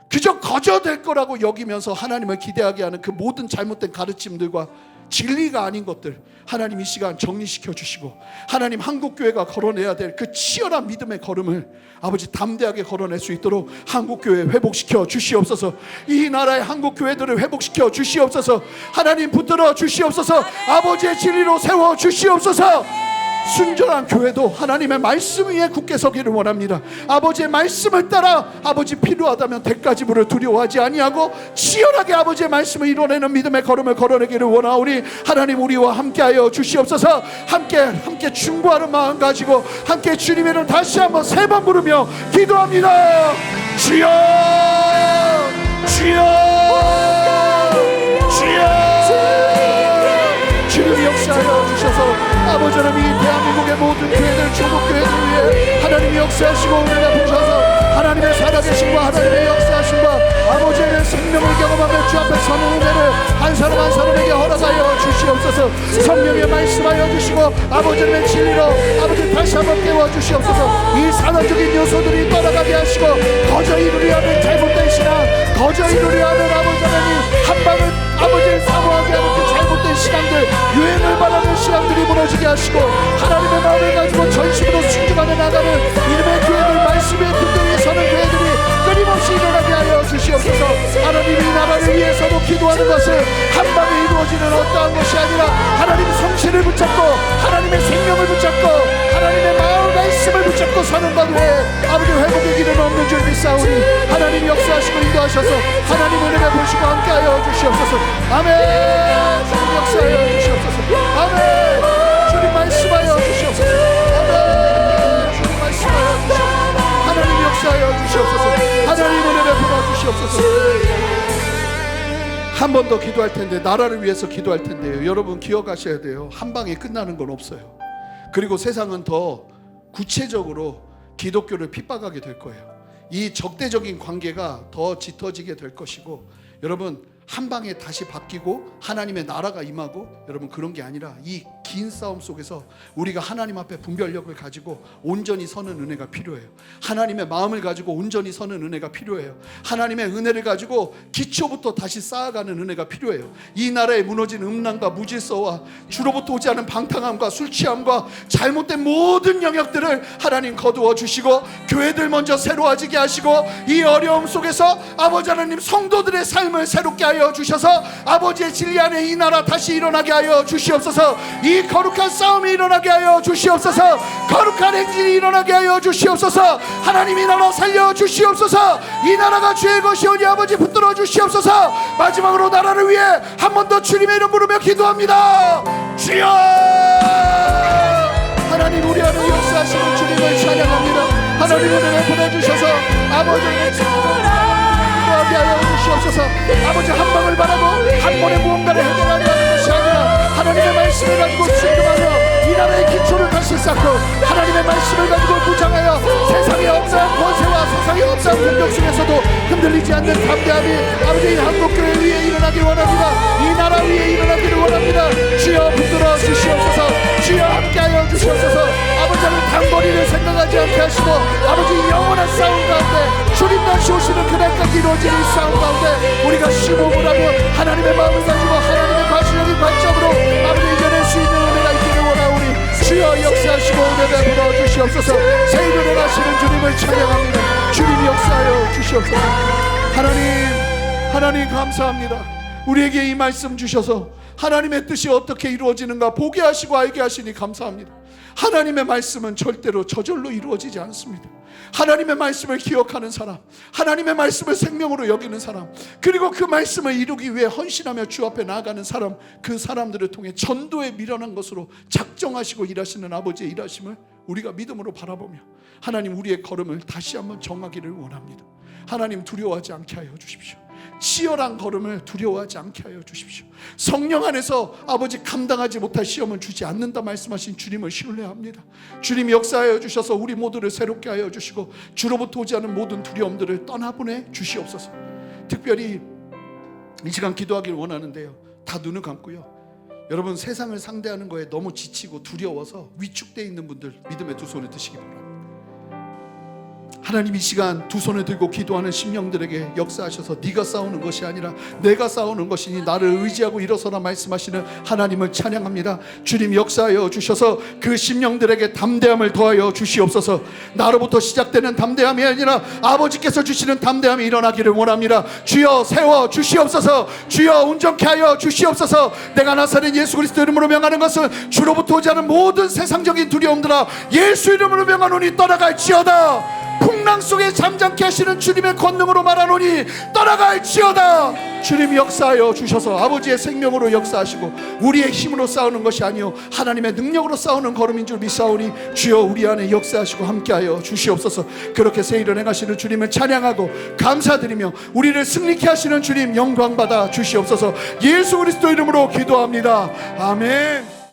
그저 거저될 거라고 여기면서 하나님을 기대하게 하는 그 모든 잘못된 가르침들과 진리가 아닌 것들, 하나님 이 시간 정리시켜 주시고 하나님 한국교회가 걸어내야 될 그 치열한 믿음의 걸음을 아버지 담대하게 걸어낼 수 있도록 한국교회 회복시켜 주시옵소서. 이 나라의 한국교회들을 회복시켜 주시옵소서. 하나님 붙들어 주시옵소서. 아버지의 진리로 세워 주시옵소서. 순전한 교회도 하나님의 말씀 위에 굳게 서기를 원합니다. 아버지의 말씀을 따라 아버지 필요하다면 대가지불을 두려워하지 아니하고 치열하게 아버지의 말씀을 이뤄내는 믿음의 걸음을 걸어내기를 원하오니 하나님 우리와 함께하여 주시옵소서. 함께 충고하는 마음 가지고 함께 주님의 이름 다시 한번 3번 부르며 기도합니다. 주여, 주여, 주여. 주님이 역사하여 주셔서 아버지 하나님 이 대한민국의 모든 교회들, 중국교회들 위해 하나님이 역사하시고 은혜가 부셔서 하나님의 살아계심과 하나님의 역사하심과 아버지의 생명을 경험하며 주 앞에 서는 은혜를 한 사람 한 사람에게 허락하여 주시옵소서. 성령의 말씀하여 주시고 아버지의 진리로 아버지 다시 한번 깨워 주시옵소서. 이 산업적인 요소들이 떠나가게 하시고 거저 이루려 하는 잘못된 신앙, 거저 이루려 하는 아버지 하나님 한 방을 아버지를 사모하게 하는 그 잘못된 시간들, 유행을 바라는 시간들이 무너지게 하시고 하나님의 마음을 가지고 전심으로 순종하며 나가는 이름의 교회들, 말씀의 분들이 서는 교회들이 끊임없이 일어나게 하여 주시옵소서. 하나님 이 나라를 위해서도 기도하는 것은 한 방에 이루어지는 어떠한 것이 아니라 하나님 성실을 붙잡고 하나님의 생명을 붙잡고 하나님의 마음 말씀을 붙잡고 사는 것 외에 아버지 회복의 길은 없는 줄 믿사오니 하나님 역사하시고 인도하셔서 하나님 은혜를 보시고 함께하여 주시옵소서. 아멘. 주님 역사하여 주시옵소서. 아멘. 주님 말씀하여 주시옵소서. 아멘. 주님 말씀하여 주시옵소서. 하나님 역사하여 주시옵소서. 하나님 은혜를 베풀어 주시옵소서. 한 번 더 기도할 텐데, 나라를 위해서 기도할 텐데요. 여러분 기억하셔야 돼요. 한 방에 끝나는 건 없어요. 그리고 세상은 더 구체적으로 기독교를 핍박하게 될 거예요. 이 적대적인 관계가 더 짙어지게 될 것이고, 여러분 한 방에 다시 바뀌고 하나님의 나라가 임하고, 여러분 그런 게 아니라 이 긴 싸움 속에서 우리가 하나님 앞에 분별력을 가지고 온전히 서는 은혜가 필요해요. 하나님의 마음을 가지고 온전히 서는 은혜가 필요해요. 하나님의 은혜를 가지고 기초부터 다시 쌓아가는 은혜가 필요해요. 이 나라에 무너진 음란과 무질서와 주로부터 오지 않은 방탕함과 술취함과 잘못된 모든 영역들을 하나님 거두어 주시고 교회들 먼저 새로워지게 하시고 이 어려움 속에서 아버지 하나님 성도들의 삶을 새롭게 하여 주셔서 아버지의 진리 안에 이 나라 다시 일어나게 하여 주시옵소서. 이 거룩한 싸움이 일어나게 하여 주시옵소서. 거룩한 행진이 일어나게 하여 주시옵소서. 하나님 이 나라 살려 주시옵소서. 이 나라가 주의 것이오니 아버지 붙들어 주시옵소서. 마지막으로 나라를 위해 한 번 더 주님의 이름 부르며 기도합니다. 주여, 하나님 우리 안에 아버지 기도하게 하여 주시옵소서. 아버지 한 방을 바라고 한 번에 무언가를 해결한다는 것이 아니라 하나님의 말씀을 가지고 순종하며 이 나라의 기초를 다시 쌓고 하나님의 말씀을 가지고 구장하여 세상에 없는 권세와 세상에 없는 공격 속에서도 흔들리지 않는 담대함이 아버지 한국교회 위에 일어나길 원합니다. 이 나라 위에 일어나기를 원합니다. 주여 붙들어 주시옵소서. 주여 함께하여 주시옵소서. 아버지는 단거리를 생각하지 않게 하시고 아버지 영원한 싸움 가운데 주님 다시 오시는 그날까지 이루어지는 이 싸움 가운데 우리가 심호흡을 하고 하나님의 마음을 가지고 하나님의 과시적인 관점으로 아버지 이겨낼 수 있는 은혜가 있기를 원하오니 주여 역사하시고 은혜 베풀어 주시옵소서. 새 일을 행하시는 주님을 찬양합니다. 주님 역사하여 주시옵소서. 하나님 감사합니다. 우리에게 이 말씀 주셔서 하나님의 뜻이 어떻게 이루어지는가 보게 하시고 알게 하시니 감사합니다. 하나님의 말씀은 절대로 저절로 이루어지지 않습니다. 하나님의 말씀을 기억하는 사람, 하나님의 말씀을 생명으로 여기는 사람, 그리고 그 말씀을 이루기 위해 헌신하며 주 앞에 나아가는 사람, 그 사람들을 통해 전도에 미련한 것으로 작정하시고 일하시는 아버지의 일하심을 우리가 믿음으로 바라보며 하나님 우리의 걸음을 다시 한번 정하기를 원합니다. 하나님 두려워하지 않게 하여 주십시오. 치열한 걸음을 두려워하지 않게 하여 주십시오. 성령 안에서 아버지 감당하지 못할 시험을 주지 않는다 말씀하신 주님을 신뢰합니다. 주님이 역사하여 주셔서 우리 모두를 새롭게 하여 주시고 주로부터 오지 않은 모든 두려움들을 떠나보내 주시옵소서. 특별히 이 시간 기도하기를 원하는데요, 다 눈을 감고요, 여러분 세상을 상대하는 거에 너무 지치고 두려워서 위축되어 있는 분들 믿음의 두 손을 드시기 바랍니다. 하나님 이 시간 두 손을 들고 기도하는 심령들에게 역사하셔서 네가 싸우는 것이 아니라 내가 싸우는 것이니 나를 의지하고 일어서라 말씀하시는 하나님을 찬양합니다. 주님 역사하여 주셔서 그 심령들에게 담대함을 더하여 주시옵소서. 나로부터 시작되는 담대함이 아니라 아버지께서 주시는 담대함이 일어나기를 원합니다. 주여 세워 주시옵소서. 주여 온전케 하여 주시옵소서. 내가 나사렛 예수 그리스도 이름으로 명하는 것은 주로부터 오지 않은 모든 세상적인 두려움들아 예수 이름으로 명하노니 떠나갈지어다. 풍랑 속에 잠잠케 하시는 주님의 권능으로 말하노니 떠나갈지어다. 주님 역사하여 주셔서 아버지의 생명으로 역사하시고 우리의 힘으로 싸우는 것이 아니요 하나님의 능력으로 싸우는 걸음인 줄 믿사오니 주여 우리 안에 역사하시고 함께하여 주시옵소서. 그렇게 새 일을 행하시는 주님을 찬양하고 감사드리며 우리를 승리케 하시는 주님 영광받아 주시옵소서. 예수 그리스도 이름으로 기도합니다. 아멘.